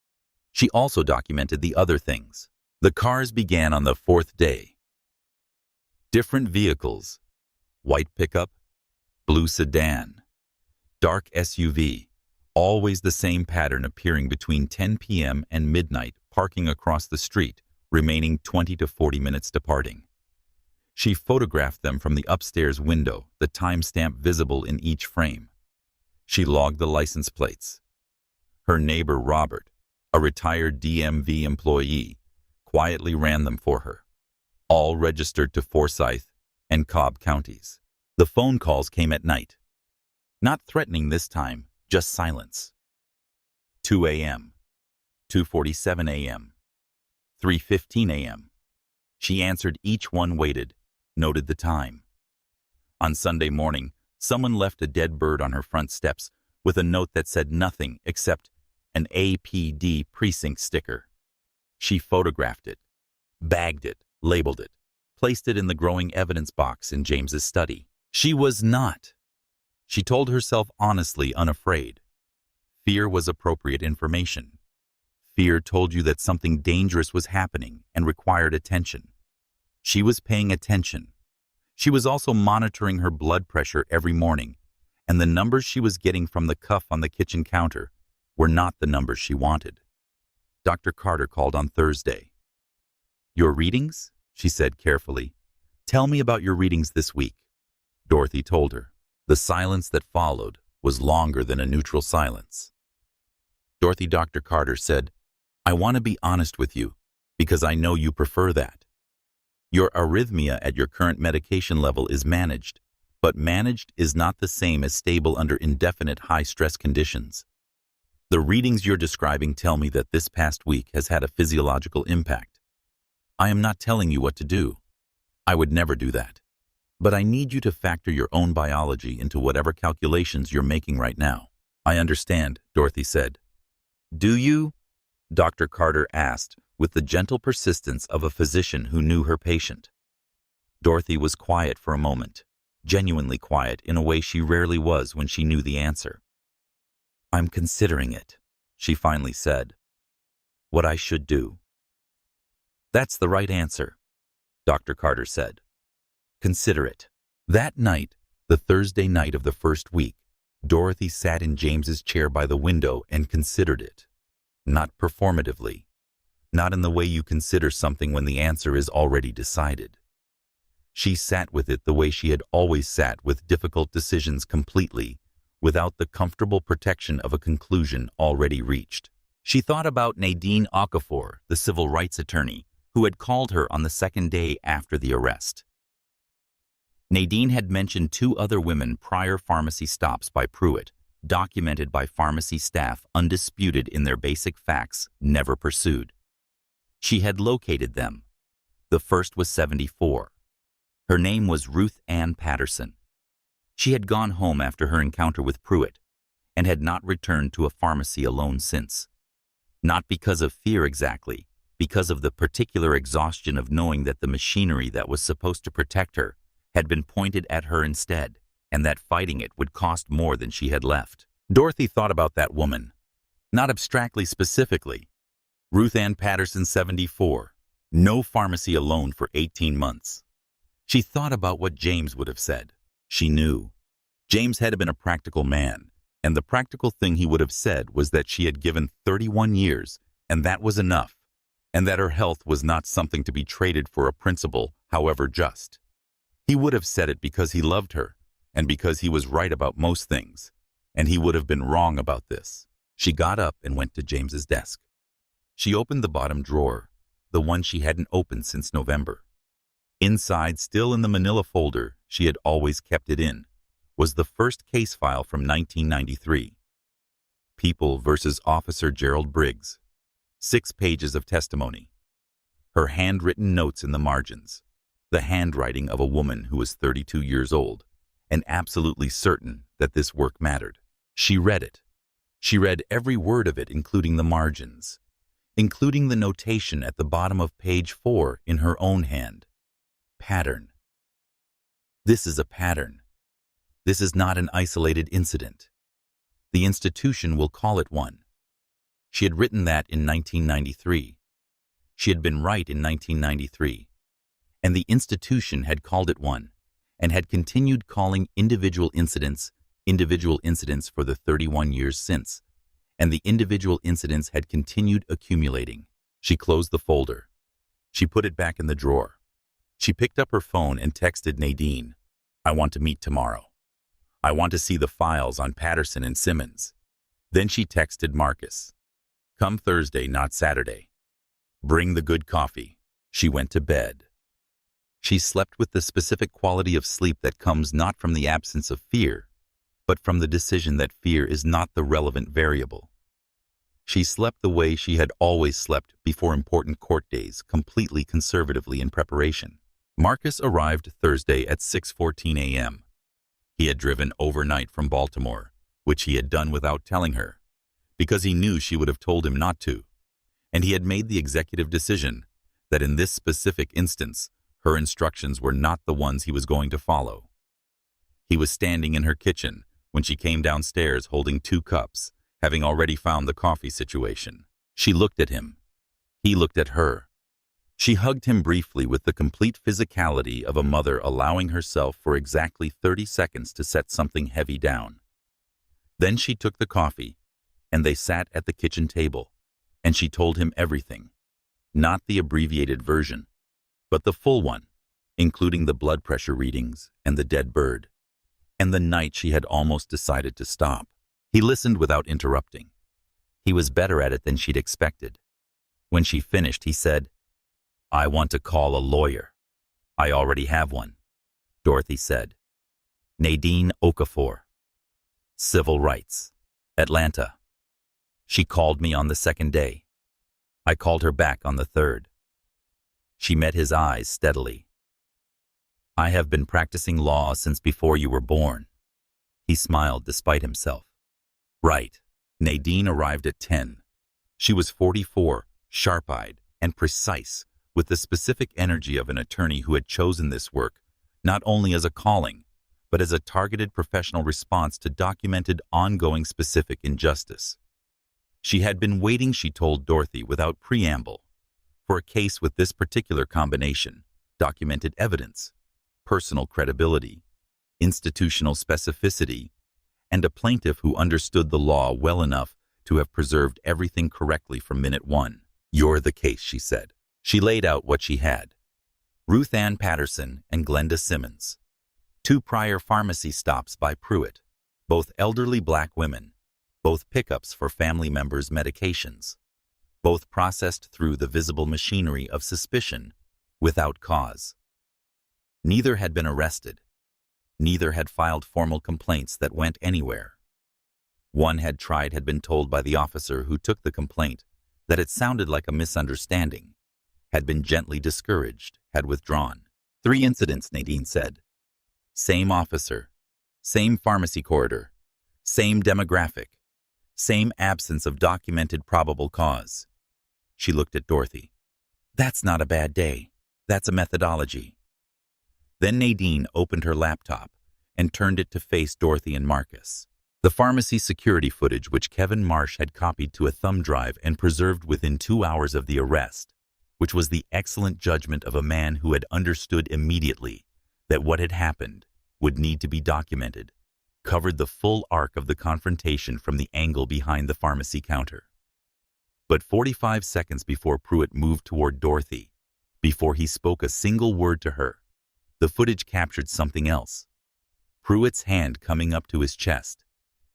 She also documented the other things. The cars began on the 4th day. Different vehicles. White pickup, blue sedan, dark SUV. Always the same pattern, appearing between 10 p.m. and midnight, parking across the street, remaining 20 to 40 minutes departing. She photographed them from the upstairs window, the timestamp visible in each frame. She logged the license plates. Her neighbor Robert, a retired DMV employee, quietly ran them for her, all registered to Forsyth and Cobb counties. The phone calls came at night. Not threatening this time, just silence. 2 a.m., 2:47 a.m., 3:15 a.m. She answered each one, waited, noted the time. On Sunday morning, someone left a dead bird on her front steps with a note that said nothing except an APD precinct sticker. She photographed it, bagged it, labeled it, placed it in the growing evidence box in James's study. She was not, she told herself honestly, unafraid. Fear was appropriate information. Fear told you that something dangerous was happening and required attention. She was paying attention. She was also monitoring her blood pressure every morning, and the numbers she was getting from the cuff on the kitchen counter were not the numbers she wanted. Dr. Carter called on Thursday. "Your readings?" she said carefully. "Tell me about your readings this week." Dorothy told her. The silence that followed was longer than a neutral silence. Dr. Carter said, "I want to be honest with you, because I know you prefer that. Your arrhythmia at your current medication level is managed, but managed is not the same as stable under indefinite high-stress conditions. The readings you're describing tell me that this past week has had a physiological impact. I am not telling you what to do. I would never do that. But I need you to factor your own biology into whatever calculations you're making right now." "I understand," Dorothy said. "Do you?" Dr. Carter asked, with the gentle persistence of a physician who knew her patient. Dorothy was quiet for a moment, genuinely quiet in a way she rarely was when she knew the answer. "I'm considering it," she finally said. "What I should do." "That's the right answer," Dr. Carter said. "Consider it." That night, the Thursday night of the first week, Dorothy sat in James's chair by the window and considered it. Not performatively. Not in the way you consider something when the answer is already decided. She sat with it the way she had always sat with difficult decisions, completely, without the comfortable protection of a conclusion already reached. She thought about Nadine Okafor, the civil rights attorney, who had called her on the second day after the arrest. Nadine had mentioned 2 other women prior pharmacy stops by Pruitt, documented by pharmacy staff, undisputed in their basic facts, never pursued. She had located them. The first was 74. Her name was Ruth Ann Patterson. She had gone home after her encounter with Pruitt and had not returned to a pharmacy alone since. Not because of fear exactly, because of the particular exhaustion of knowing that the machinery that was supposed to protect her had been pointed at her instead, and that fighting it would cost more than she had left. Dorothy thought about that woman, not abstractly, specifically. Ruth Ann Patterson, 74, no pharmacy alone for 18 months. She thought about what James would have said. She knew. James had been a practical man, and the practical thing he would have said was that she had given 31 years, and that was enough, and that her health was not something to be traded for a principle, however just. He would have said it because he loved her, and because he was right about most things, and he would have been wrong about this. She got up and went to James's desk. She opened the bottom drawer, the one she hadn't opened since November. Inside, still in the manila folder she had always kept it in, was the first case file from 1993. People versus Officer Gerald Briggs. 6 pages of testimony. Her handwritten notes in the margins. The handwriting of a woman who was 32 years old, and absolutely certain that this work mattered. She read it. She read every word of it, including the margins, including the notation at the bottom of page 4 in her own hand. Pattern. This is a pattern. This is not an isolated incident. The institution will call it one. She had written that in 1993. She had been right in 1993. And the institution had called it one, and had continued calling individual incidents for the 31 years since, and the individual incidents had continued accumulating. She closed the folder. She put it back in the drawer. She picked up her phone and texted Nadine, "I want to meet tomorrow. I want to see the files on Patterson and Simmons." Then she texted Marcus, "Come Thursday, not Saturday. Bring the good coffee." She went to bed. She slept with the specific quality of sleep that comes not from the absence of fear, but from the decision that fear is not the relevant variable. She slept the way she had always slept before important court days, completely conservatively in preparation. Marcus arrived Thursday at 6:14 a.m. He had driven overnight from Baltimore, which he had done without telling her, because he knew she would have told him not to, and he had made the executive decision that in this specific instance, her instructions were not the ones he was going to follow. He was standing in her kitchen when she came downstairs holding 2 cups, having already found the coffee situation. She looked at him. He looked at her. She hugged him briefly with the complete physicality of a mother allowing herself for exactly 30 seconds to set something heavy down. Then she took the coffee, and they sat at the kitchen table, and she told him everything, not the abbreviated version, but the full one, including the blood pressure readings and the dead bird, and the night she had almost decided to stop. He listened without interrupting. He was better at it than she'd expected. When she finished, he said, "I want to call a lawyer." "I already have one," Dorothy said. "Nadine Okafor. Civil rights. Atlanta. She called me on the second day. I called her back on the third." She met his eyes steadily. "I have been practicing law since before you were born." He smiled despite himself. "Right." Nadine arrived at 10. She was 44, sharp-eyed, and precise, with the specific energy of an attorney who had chosen this work, not only as a calling, but as a targeted professional response to documented, ongoing specific injustice. She had been waiting, she told Dorothy without preamble, for a case with this particular combination: documented evidence, personal credibility, institutional specificity, and a plaintiff who understood the law well enough to have preserved everything correctly from minute one. "You're the case," she said. She laid out what she had. Ruth Ann Patterson and Glenda Simmons. 2 prior pharmacy stops by Pruitt, both elderly black women, both pickups for family members' medications, both processed through the visible machinery of suspicion without cause. Neither had been arrested. Neither had filed formal complaints that went anywhere. One had been told by the officer who took the complaint that it sounded like a misunderstanding, had been gently discouraged, had withdrawn. 3 incidents, Nadine said. Same officer, same pharmacy corridor, same demographic, same absence of documented probable cause. She looked at Dorothy. "That's not a bad day. That's a methodology." Then Nadine opened her laptop and turned it to face Dorothy and Marcus. The pharmacy security footage which Kevin Marsh had copied to a thumb drive and preserved within 2 hours of the arrest, which was the excellent judgment of a man who had understood immediately that what had happened would need to be documented, covered the full arc of the confrontation from the angle behind the pharmacy counter. But 45 seconds before Pruitt moved toward Dorothy, before he spoke a single word to her, the footage captured something else. Pruitt's hand coming up to his chest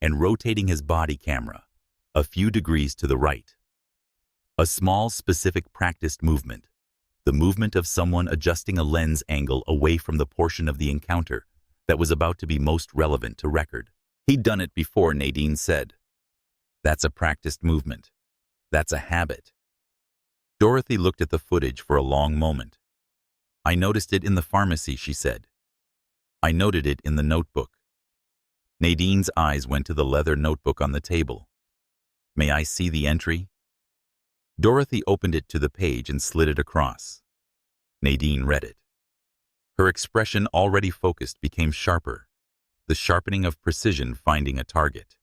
and rotating his body camera a few degrees to the right. A small, specific, practiced movement, the movement of someone adjusting a lens angle away from the portion of the encounter that was about to be most relevant to record. He'd done it before, Nadine said. That's a practiced movement. That's a habit. Dorothy looked at the footage for a long moment. "I noticed it in the pharmacy," she said. "I noted it in the notebook." Nadine's eyes went to the leather notebook on the table. "May I see the entry?" Dorothy opened it to the page and slid it across. Nadine read it. Her expression, already focused, became sharper, the sharpening of precision finding a target.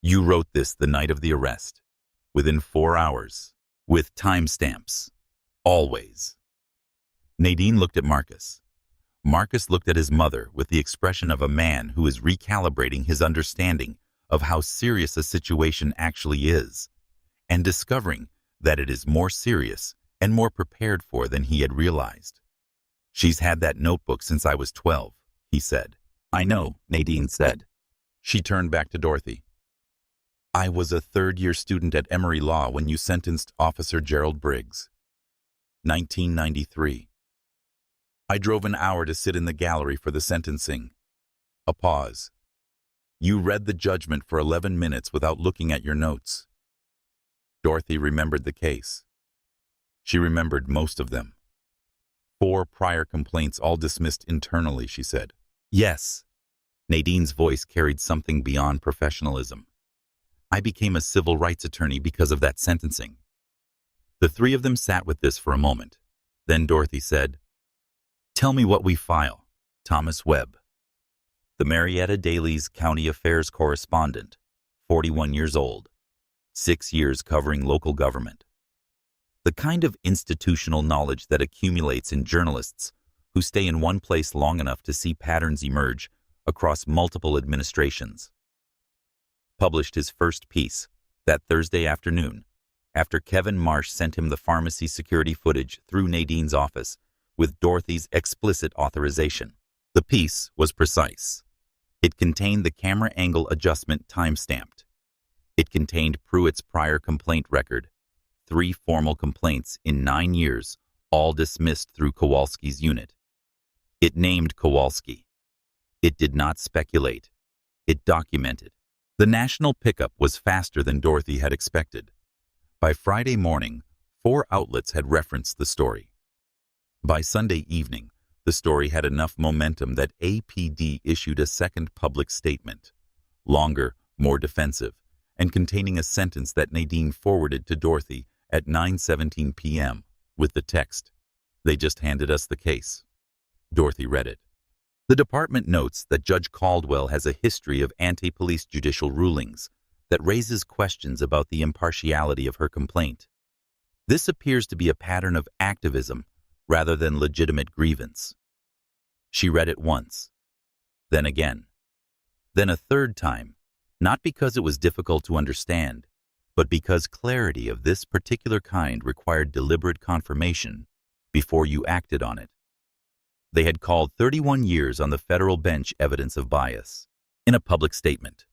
"You wrote this the night of the arrest, within 4 hours, with timestamps, always." Nadine looked at Marcus. Marcus looked at his mother with the expression of a man who is recalibrating his understanding of how serious a situation actually is, and discovering that it is more serious and more prepared for than he had realized. "She's had that notebook since I was 12, he said. "I know," Nadine said. She turned back to Dorothy. "I was a third-year student at Emory Law when you sentenced Officer Gerald Briggs. 1993. I drove an hour to sit in the gallery for the sentencing." A pause. "You read the judgment for 11 minutes without looking at your notes." Dorothy remembered the case. She remembered most of them. 4 prior complaints, all dismissed internally, she said. "Yes." Nadine's voice carried something beyond professionalism. "I became a civil rights attorney because of that sentencing." The 3 of them sat with this for a moment. Then Dorothy said, "Tell me what we file." Thomas Webb, the Marietta Daily's County Affairs correspondent, 41 years old. 6 years covering local government. The kind of institutional knowledge that accumulates in journalists who stay in one place long enough to see patterns emerge across multiple administrations. Published his first piece that Thursday afternoon after Kevin Marsh sent him the pharmacy security footage through Nadine's office with Dorothy's explicit authorization. The piece was precise. It contained the camera angle adjustment time-stamped. It contained Pruitt's prior complaint record, 3 formal complaints in 9 years, all dismissed through Kowalski's unit. It named Kowalski. It did not speculate. It documented. The national pickup was faster than Dorothy had expected. By Friday morning, 4 outlets had referenced the story. By Sunday evening, the story had enough momentum that APD issued a second public statement, longer, more defensive, and containing a sentence that Nadine forwarded to Dorothy at 9:17 p.m. with the text, "They just handed us the case." Dorothy read it. The department notes that Judge Caldwell has a history of anti-police judicial rulings that raises questions about the impartiality of her complaint. This appears to be a pattern of activism rather than legitimate grievance. She read it once, then again, then a third time, not because it was difficult to understand, but because clarity of this particular kind required deliberate confirmation before you acted on it. They had called 31 years on the federal bench evidence of bias. In a public statement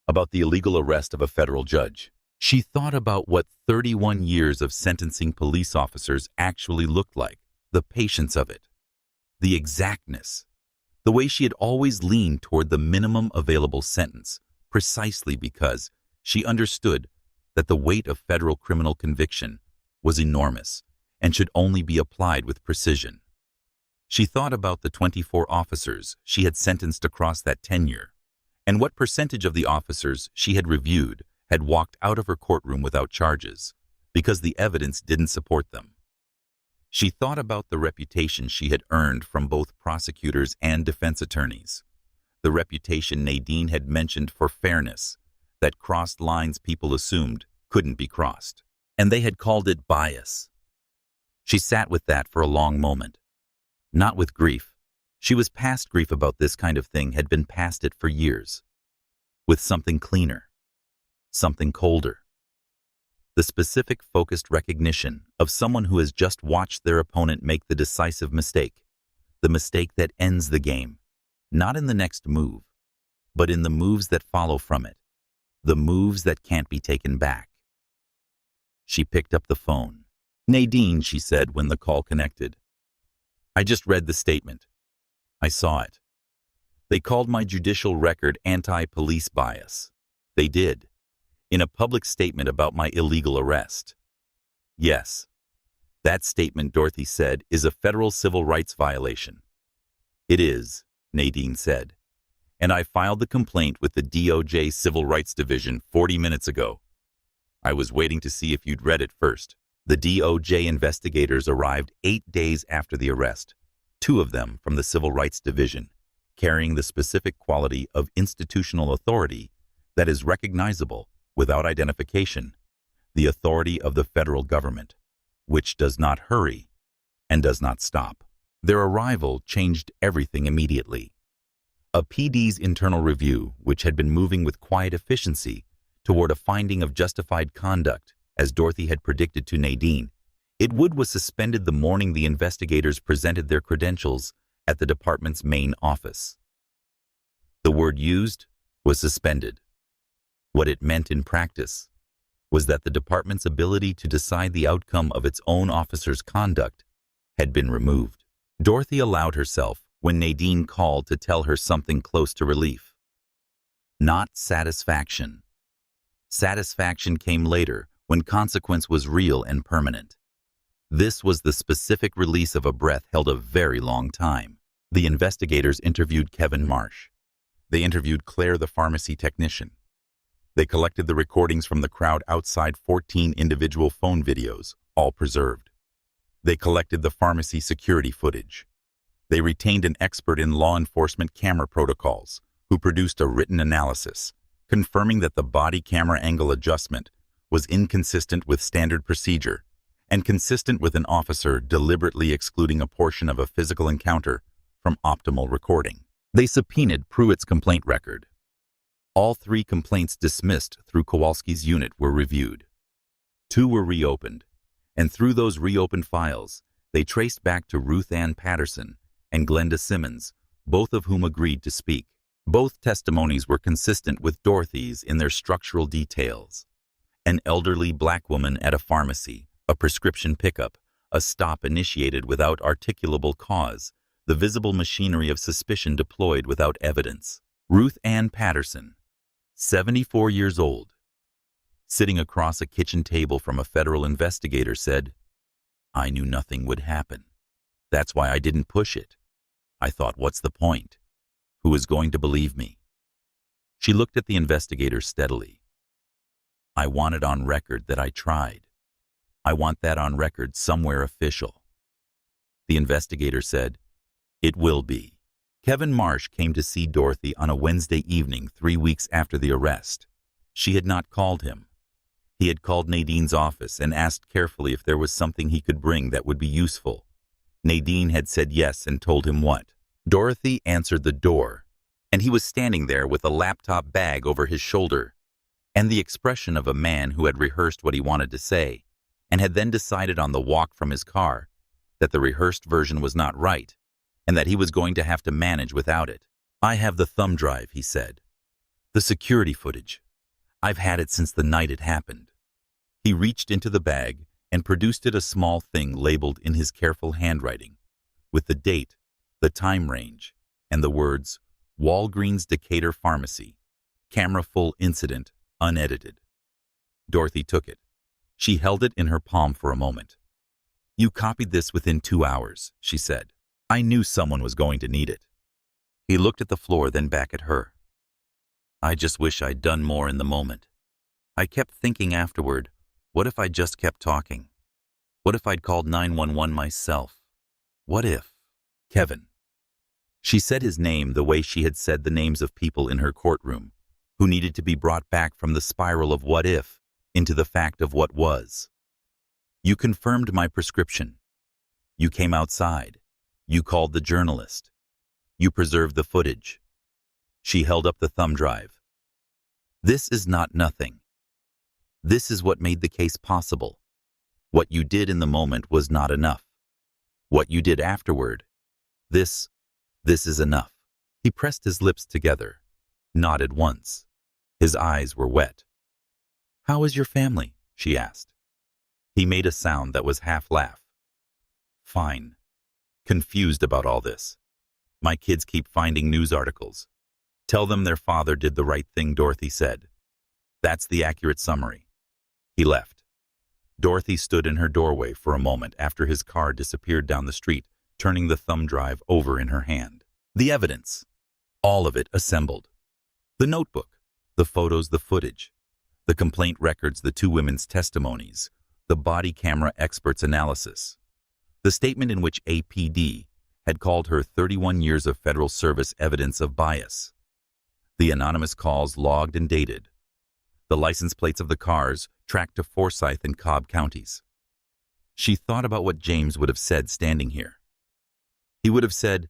about the illegal arrest of a federal judge, she thought about what 31 years of sentencing police officers actually looked like, the patience of it, the exactness, the way she had always leaned toward the minimum available sentence, precisely because she understood that the weight of federal criminal conviction was enormous and should only be applied with precision. She thought about the 24 officers she had sentenced across that tenure, and what percentage of the officers she had reviewed had walked out of her courtroom without charges because the evidence didn't support them. She thought about the reputation she had earned from both prosecutors and defense attorneys, the reputation Nadine had mentioned for fairness that crossed lines people assumed couldn't be crossed, and they had called it bias. She sat with that for a long moment. Not with grief. She was past grief about this kind of thing, had been past it for years. With something cleaner, something colder. The specific, focused recognition of someone who has just watched their opponent make the decisive mistake, the mistake that ends the game, not in the next move, but in the moves that follow from it, the moves that can't be taken back. She picked up the phone. "Nadine," she said when the call connected. "I just read the statement. I saw it. They called my judicial record anti-police bias. They did. In a public statement about my illegal arrest." "Yes. That statement," Dorothy said, "is a federal civil rights violation." "It is," Nadine said. "And I filed the complaint with the DOJ Civil Rights Division 40 minutes ago. I was waiting to see if you'd read it first." The DOJ investigators arrived 8 days after the arrest, 2 of them from the Civil Rights Division, carrying the specific quality of institutional authority that is recognizable without identification, the authority of the federal government, which does not hurry and does not stop. Their arrival changed everything immediately. A PD's internal review, which had been moving with quiet efficiency toward a finding of justified conduct, as Dorothy had predicted to Nadine, was suspended the morning the investigators presented their credentials at the department's main office. The word used was suspended. What it meant in practice was that the department's ability to decide the outcome of its own officers' conduct had been removed. Dorothy allowed herself, when Nadine called, to tell her something close to relief. Not satisfaction. Satisfaction came later, when consequence was real and permanent. This was the specific release of a breath held a very long time. The investigators interviewed Kevin Marsh. They interviewed Claire, the pharmacy technician. They collected the recordings from the crowd outside, 14 individual phone videos, all preserved. They collected the pharmacy security footage. They retained an expert in law enforcement camera protocols who produced a written analysis, confirming that the body camera angle adjustment was inconsistent with standard procedure and consistent with an officer deliberately excluding a portion of a physical encounter from optimal recording. They subpoenaed Pruitt's complaint record. All 3 complaints dismissed through Kowalski's unit were reviewed. 2 were reopened, and through those reopened files, they traced back to Ruth Ann Patterson and Glenda Simmons, both of whom agreed to speak. Both testimonies were consistent with Dorothy's in their structural details. An elderly black woman at a pharmacy, a prescription pickup, a stop initiated without articulable cause, the visible machinery of suspicion deployed without evidence. Ruth Ann Patterson, 74 years old, sitting across a kitchen table from a federal investigator, said, "I knew nothing would happen. That's why I didn't push it. I thought, what's the point? Who is going to believe me?" She looked at the investigator steadily. "I want it on record that I tried. I want that on record somewhere official." The investigator said, "It will be." Kevin Marsh came to see Dorothy on a Wednesday evening 3 weeks after the arrest. She had not called him. He had called Nadine's office and asked carefully if there was something he could bring that would be useful. Nadine had said yes and told him what. Dorothy answered the door, and he was standing there with a laptop bag over his shoulder and the expression of a man who had rehearsed what he wanted to say and had then decided on the walk from his car that the rehearsed version was not right and that he was going to have to manage without it. "I have the thumb drive," he said. "The security footage. I've had it since the night it happened." He reached into the bag and produced it, a small thing labeled in his careful handwriting, with the date, the time range, and the words, "Walgreens Decatur Pharmacy, camera full incident, unedited." Dorothy took it. She held it in her palm for a moment. "You copied this within 2 hours," she said. "I knew someone was going to need it." He looked at the floor, then back at her. "I just wish I'd done more in the moment. I kept thinking afterward, what if I just kept talking? What if I'd called 911 myself? What if?" "Kevin." She said his name the way she had said the names of people in her courtroom, who needed to be brought back from the spiral of what if into the fact of what was. "You confirmed my prescription. You came outside. You called the journalist. You preserved the footage." She held up the thumb drive. "This is not nothing. This is what made the case possible. What you did in the moment was not enough. What you did afterward, this is enough." He pressed his lips together, nodded once. His eyes were wet. "How is your family?" she asked. He made a sound that was half laugh. "Fine. Confused about all this. My kids keep finding news articles. Tell them their father did the right thing," Dorothy said. "That's the accurate summary." He left. Dorothy stood in her doorway for a moment after his car disappeared down the street, turning the thumb drive over in her hand. The evidence. All of it assembled. The notebook, the photos, the footage, the complaint records, the 2 women's testimonies, the body camera expert's analysis, the statement in which APD had called her 31 years of federal service evidence of bias, the anonymous calls logged and dated, the license plates of the cars tracked to Forsyth and Cobb counties. She thought about what James would have said standing here. He would have said,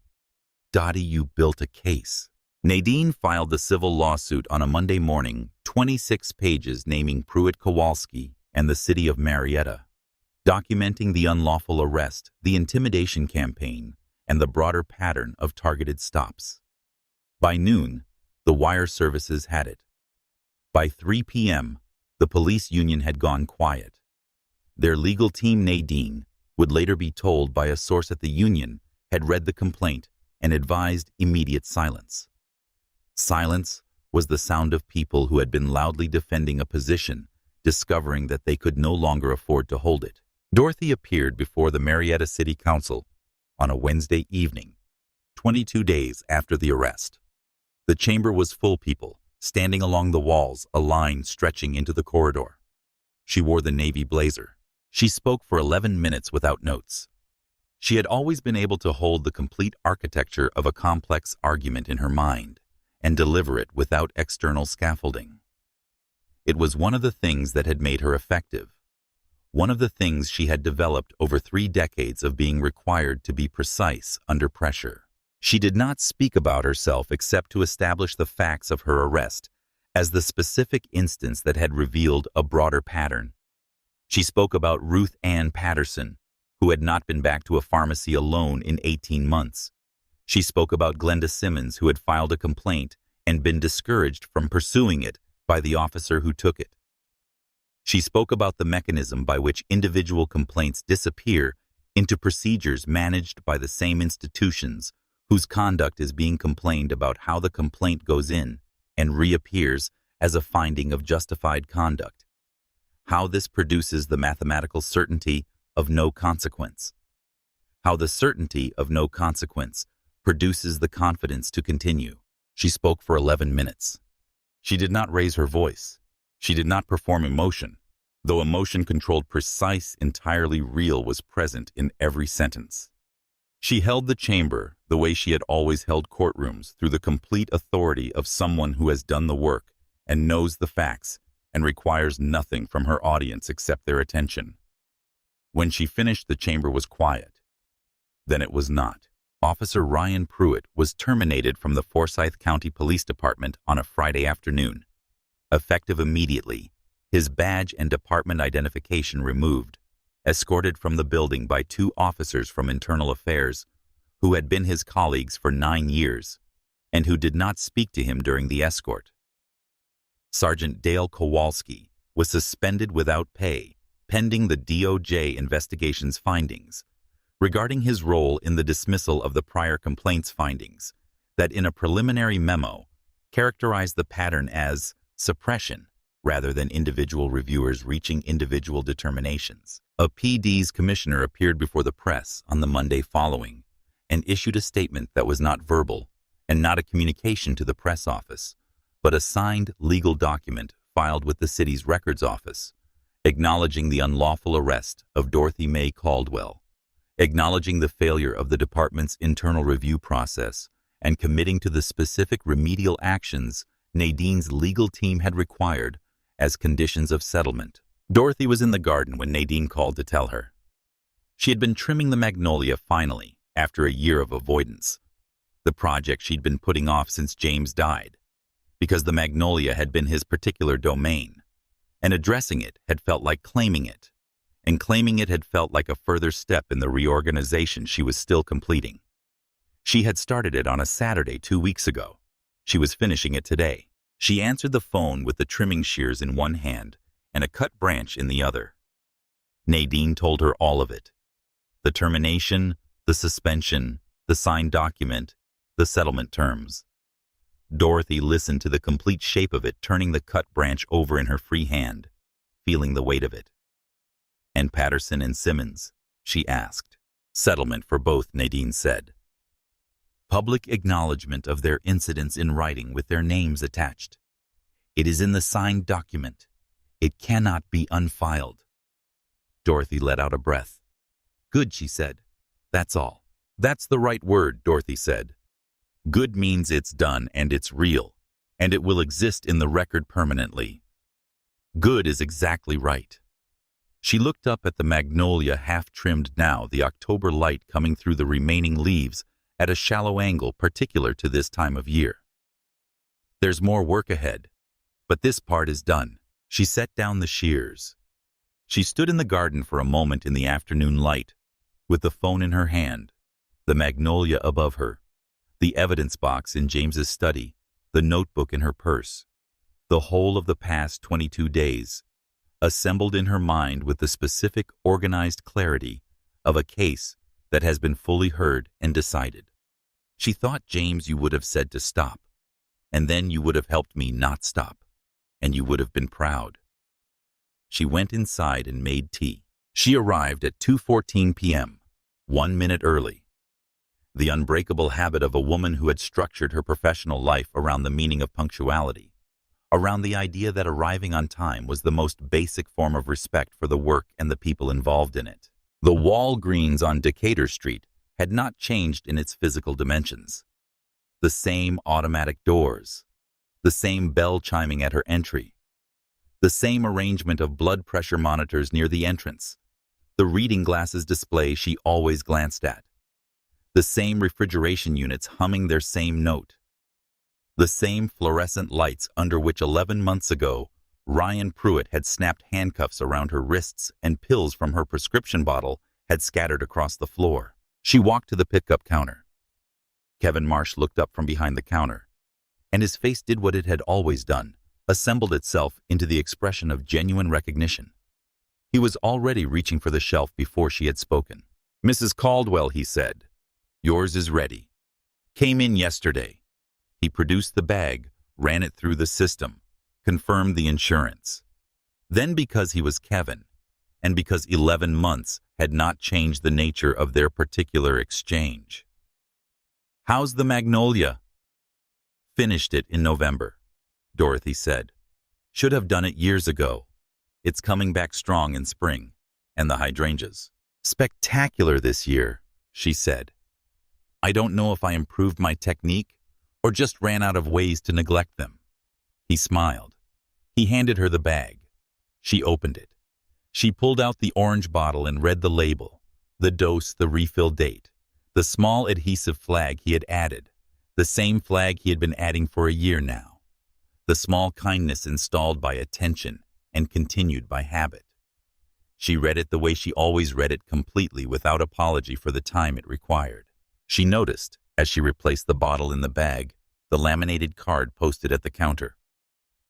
"Dottie, you built a case." Nadine filed the civil lawsuit on a Monday morning, 26 pages naming Pruitt Kowalski and the city of Marietta, documenting the unlawful arrest, the intimidation campaign, and the broader pattern of targeted stops. By noon, the wire services had it. By 3 p.m., the police union had gone quiet. Their legal team, Nadine, would later be told by a source at the union, had read the complaint and advised immediate silence. Silence was the sound of people who had been loudly defending a position, discovering that they could no longer afford to hold it. Dorothy appeared before the Marietta City Council on a Wednesday evening, 22 days after the arrest. The chamber was full people, standing along the walls, a line stretching into the corridor. She wore the navy blazer. She spoke for 11 minutes without notes. She had always been able to hold the complete architecture of a complex argument in her mind and deliver it without external scaffolding. It was one of the things that had made her effective. One of the things she had developed over 3 decades of being required to be precise under pressure. She did not speak about herself except to establish the facts of her arrest as the specific instance that had revealed a broader pattern. She spoke about Ruth Ann Patterson, who had not been back to a pharmacy alone in 18 months. She spoke about Glenda Simmons, who had filed a complaint and been discouraged from pursuing it by the officer who took it. She spoke about the mechanism by which individual complaints disappear into procedures managed by the same institutions whose conduct is being complained about, how the complaint goes in and reappears as a finding of justified conduct, how this produces the mathematical certainty of no consequence, how the certainty of no consequence produces the confidence to continue. She spoke for 11 minutes. She did not raise her voice. She did not perform emotion, though emotion-controlled, precise, entirely real was present in every sentence. She held the chamber the way she had always held courtrooms, through the complete authority of someone who has done the work and knows the facts and requires nothing from her audience except their attention. When she finished, the chamber was quiet. Then it was not. Officer Ryan Pruitt was terminated from the Forsyth County Police Department on a Friday afternoon. Effective immediately, his badge and department identification removed, escorted from the building by 2 officers from Internal Affairs who had been his colleagues for 9 years and who did not speak to him during the escort. Sergeant Dale Kowalski was suspended without pay pending the DOJ investigation's findings regarding his role in the dismissal of the prior complaints findings that, in a preliminary memo, characterized the pattern as suppression rather than individual reviewers reaching individual determinations. A PD's commissioner appeared before the press on the Monday following and issued a statement that was not verbal and not a communication to the press office, but a signed legal document filed with the city's records office, acknowledging the unlawful arrest of Dorothy Mae Caldwell, acknowledging the failure of the department's internal review process, and committing to the specific remedial actions Nadine's legal team had required as conditions of settlement. Dorothy was in the garden when Nadine called to tell her. She had been trimming the magnolia finally, after a year of avoidance, the project she'd been putting off since James died, because the magnolia had been his particular domain, and addressing it had felt like claiming it, and claiming it had felt like a further step in the reorganization she was still completing. She had started it on a Saturday 2 weeks ago. She was finishing it today. She answered the phone with the trimming shears in one hand and a cut branch in the other. Nadine told her all of it. The termination, the suspension, the signed document, the settlement terms. Dorothy listened to the complete shape of it, turning the cut branch over in her free hand, feeling the weight of it. "And Patterson and Simmons?" she asked. "Settlement for both," Nadine said. "Public acknowledgement of their incidents in writing with their names attached. It is in the signed document. It cannot be unfiled." Dorothy let out a breath. "Good," she said. "That's all." "That's the right word," Dorothy said. "Good means it's done and it's real, and it will exist in the record permanently." Good is exactly right. She looked up at the magnolia, half-trimmed now, the October light coming through the remaining leaves at a shallow angle particular to this time of year. "There's more work ahead, but this part is done." She set down the shears. She stood in the garden for a moment in the afternoon light, with the phone in her hand, the magnolia above her, the evidence box in James's study, the notebook in her purse, the whole of the past 22 days, assembled in her mind with the specific, organized clarity of a case that has been fully heard and decided. She thought, "James, you would have said to stop, and then you would have helped me not stop, and you would have been proud." She went inside and made tea. She arrived at 2:14 p.m., 1 minute early. The unbreakable habit of a woman who had structured her professional life around the meaning of punctuality, around the idea that arriving on time was the most basic form of respect for the work and the people involved in it. The Walgreens on Decatur Street had not changed in its physical dimensions. The same automatic doors, the same bell chiming at her entry, The same arrangement of blood pressure monitors near the entrance. The reading glasses display she always glanced at. The same refrigeration units humming their same note. The same fluorescent lights under which 11 months ago, Ryan Pruitt had snapped handcuffs around her wrists and pills from her prescription bottle had scattered across the floor. She walked to the pickup counter. Kevin Marsh looked up from behind the counter, and his face did what it had always done, assembled itself into the expression of genuine recognition. He was already reaching for the shelf before she had spoken. "Mrs. Caldwell," he said, "yours is ready. Came in yesterday." He produced the bag, ran it through the system, confirmed the insurance. Then, because he was Kevin, and because 11 months had not changed the nature of their particular exchange. "How's the magnolia?" "Finished it in November," Dorothy said. "Should have done it years ago. It's coming back strong in spring. And the hydrangeas. Spectacular this year," she said. "I don't know if I improved my technique or just ran out of ways to neglect them." He smiled. He handed her the bag. She opened it. She pulled out the orange bottle and read the label, the dose, the refill date, the small adhesive flag he had added, the same flag he had been adding for a year now, the small kindness installed by attention and continued by habit. She read it the way she always read it, completely without apology for the time it required. She noticed, as she replaced the bottle in the bag, the laminated card posted at the counter.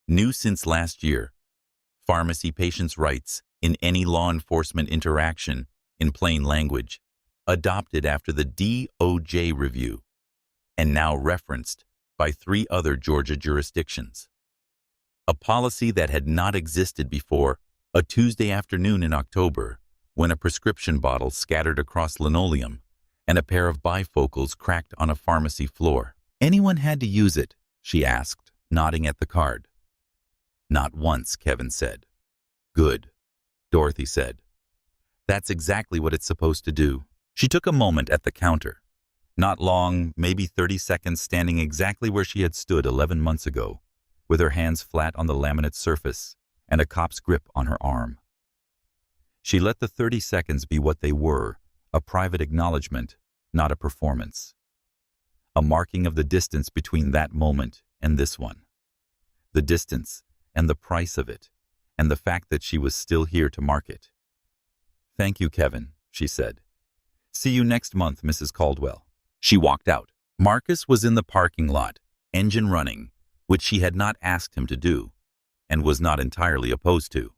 "New since last year. Pharmacy patients' rights in any law enforcement interaction, in plain language, adopted after the DOJ review, and now referenced by 3 other Georgia jurisdictions. A policy that had not existed before a Tuesday afternoon in October, when a prescription bottle scattered across linoleum and a pair of bifocals cracked on a pharmacy floor. Anyone had to use it?" she asked, nodding at the card. "Not once," Kevin said. "Good," Dorothy said. "That's exactly what it's supposed to do." She took a moment at the counter. Not long, maybe 30 seconds, standing exactly where she had stood 11 months ago, with her hands flat on the laminate surface and a cop's grip on her arm. She let the 30 seconds be what they were, a private acknowledgement, not a performance. A marking of the distance between that moment and this one. The distance and the price of it, and the fact that she was still here to mark it. "Thank you, Kevin," she said. "See you next month, Mrs. Caldwell." She walked out. Marcus was in the parking lot, engine running, which she had not asked him to do, and was not entirely opposed to.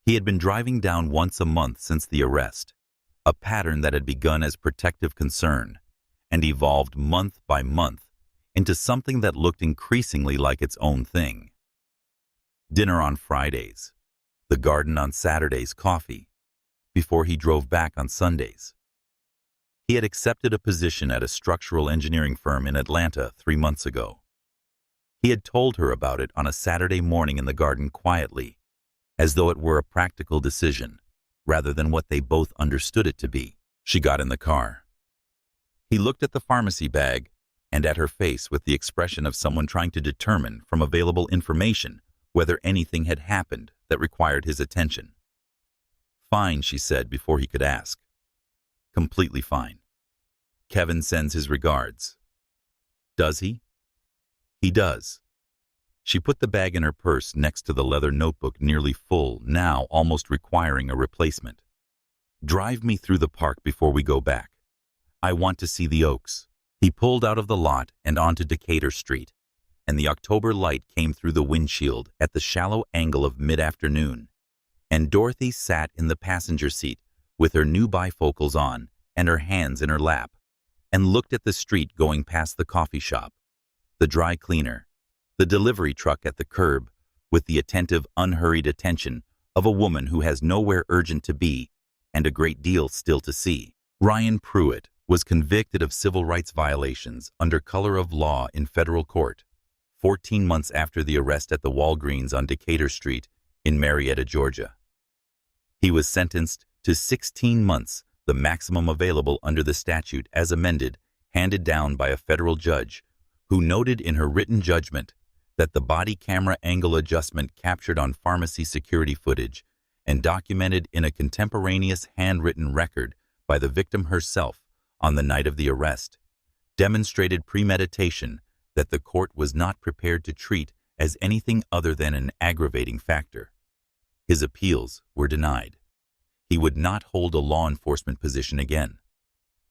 He had been driving down once a month since the arrest, a pattern that had begun as protective concern and evolved month by month into something that looked increasingly like its own thing. Dinner on Fridays, the garden on Saturdays, coffee, before he drove back on Sundays. He had accepted a position at a structural engineering firm in Atlanta 3 months ago. He had told her about it on a Saturday morning in the garden quietly, as though it were a practical decision, rather than what they both understood it to be. She got in the car. He looked at the pharmacy bag and at her face with the expression of someone trying to determine from available information whether anything had happened that required his attention. "Fine," she said before he could ask. "Completely fine. Kevin sends his regards." "Does he?" "He does." She put the bag in her purse next to the leather notebook, nearly full, now almost requiring a replacement. "Drive me through the park before we go back. I want to see the oaks." He pulled out of the lot and onto Decatur Street, and the October light came through the windshield at the shallow angle of mid-afternoon, and Dorothy sat in the passenger seat with her new bifocals on and her hands in her lap, and looked at the street going past the coffee shop, the dry cleaner, the delivery truck at the curb, with the attentive, unhurried attention of a woman who has nowhere urgent to be and a great deal still to see. Ryan Pruitt was convicted of civil rights violations under color of law in federal court, 14 months after the arrest at the Walgreens on Decatur Street in Marietta, Georgia. He was sentenced to 16 months, the maximum available under the statute as amended, handed down by a federal judge, who noted in her written judgment that the body camera angle adjustment captured on pharmacy security footage and documented in a contemporaneous handwritten record by the victim herself on the night of the arrest demonstrated premeditation that the court was not prepared to treat as anything other than an aggravating factor. His appeals were denied. He would not hold a law enforcement position again.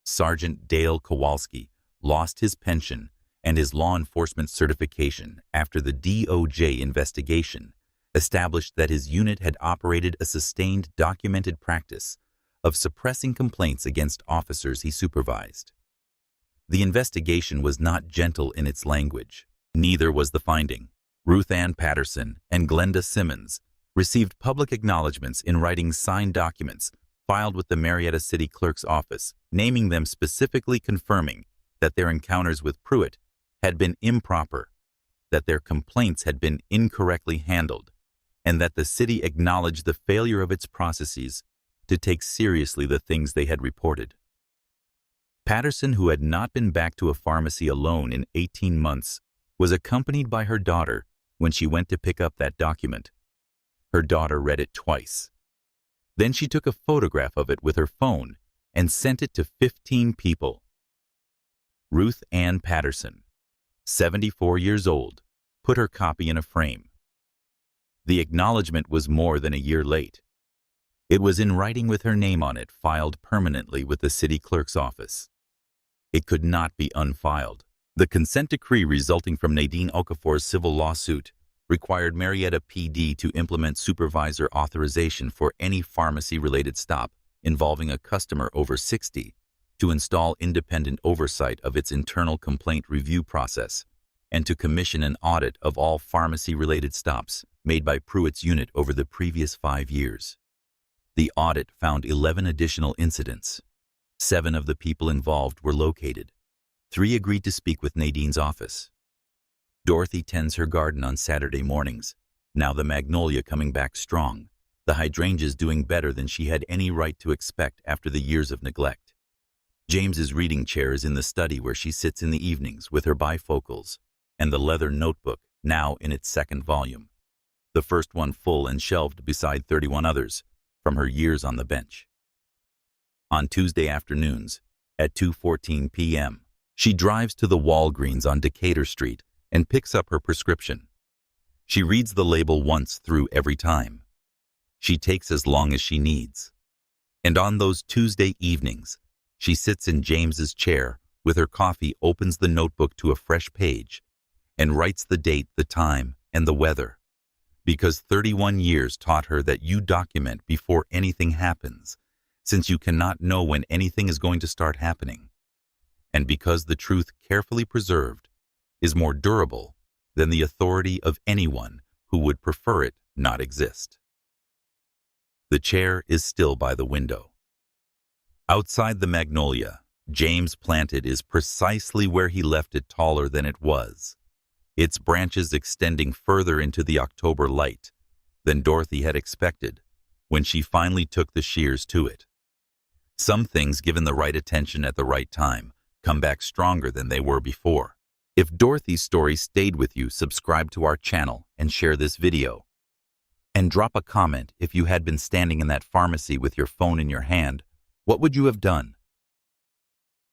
Sergeant Dale Kowalski lost his pension and his law enforcement certification after the DOJ investigation established that his unit had operated a sustained documented practice of suppressing complaints against officers he supervised. The investigation was not gentle in its language. Neither was the finding. Ruth Ann Patterson and Glenda Simmons received public acknowledgments in writing signed documents filed with the Marietta City Clerk's office, naming them specifically confirming that their encounters with Pruitt had been improper, that their complaints had been incorrectly handled, and that the city acknowledged the failure of its processes to take seriously the things they had reported. Patterson, who had not been back to a pharmacy alone in 18 months, was accompanied by her daughter when she went to pick up that document. Her daughter read it twice. Then she took a photograph of it with her phone and sent it to 15 people. Ruth Ann Patterson, 74 years old, put her copy in a frame. The acknowledgement was more than a year late. It was in writing with her name on it, filed permanently with the city clerk's office. It could not be unfiled. The consent decree resulting from Nadine Okafor's civil lawsuit required Marietta PD to implement supervisor authorization for any pharmacy-related stop involving a customer over 60 to install independent oversight of its internal complaint review process and to commission an audit of all pharmacy-related stops made by Pruitt's unit over the previous 5 years. The audit found 11 additional incidents. 7 of the people involved were located. 3 agreed to speak with Nadine's office. Dorothy tends her garden on Saturday mornings, now the magnolia coming back strong, the hydrangeas doing better than she had any right to expect after the years of neglect. James's reading chair is in the study where she sits in the evenings with her bifocals and the leather notebook now in its 2nd volume, the first one full and shelved beside 31 others from her years on the bench. On Tuesday afternoons, at 2:14 p.m., she drives to the Walgreens on Decatur Street and picks up her prescription. She reads the label once through every time. She takes as long as she needs. And on those Tuesday evenings, she sits in James's chair with her coffee, opens the notebook to a fresh page, and writes the date, the time, and the weather. Because 31 years taught her that you document before anything happens, since you cannot know when anything is going to start happening. And because the truth carefully preserved is more durable than the authority of anyone who would prefer it not exist. The chair is still by the window. Outside the magnolia, James planted is precisely where he left it, taller than it was, its branches extending further into the October light than Dorothy had expected when she finally took the shears to it. Some things, given the right attention at the right time, come back stronger than they were before. If Dorothy's story stayed with you, subscribe to our channel and share this video. And drop a comment if you had been standing in that pharmacy with your phone in your hand. What would you have done?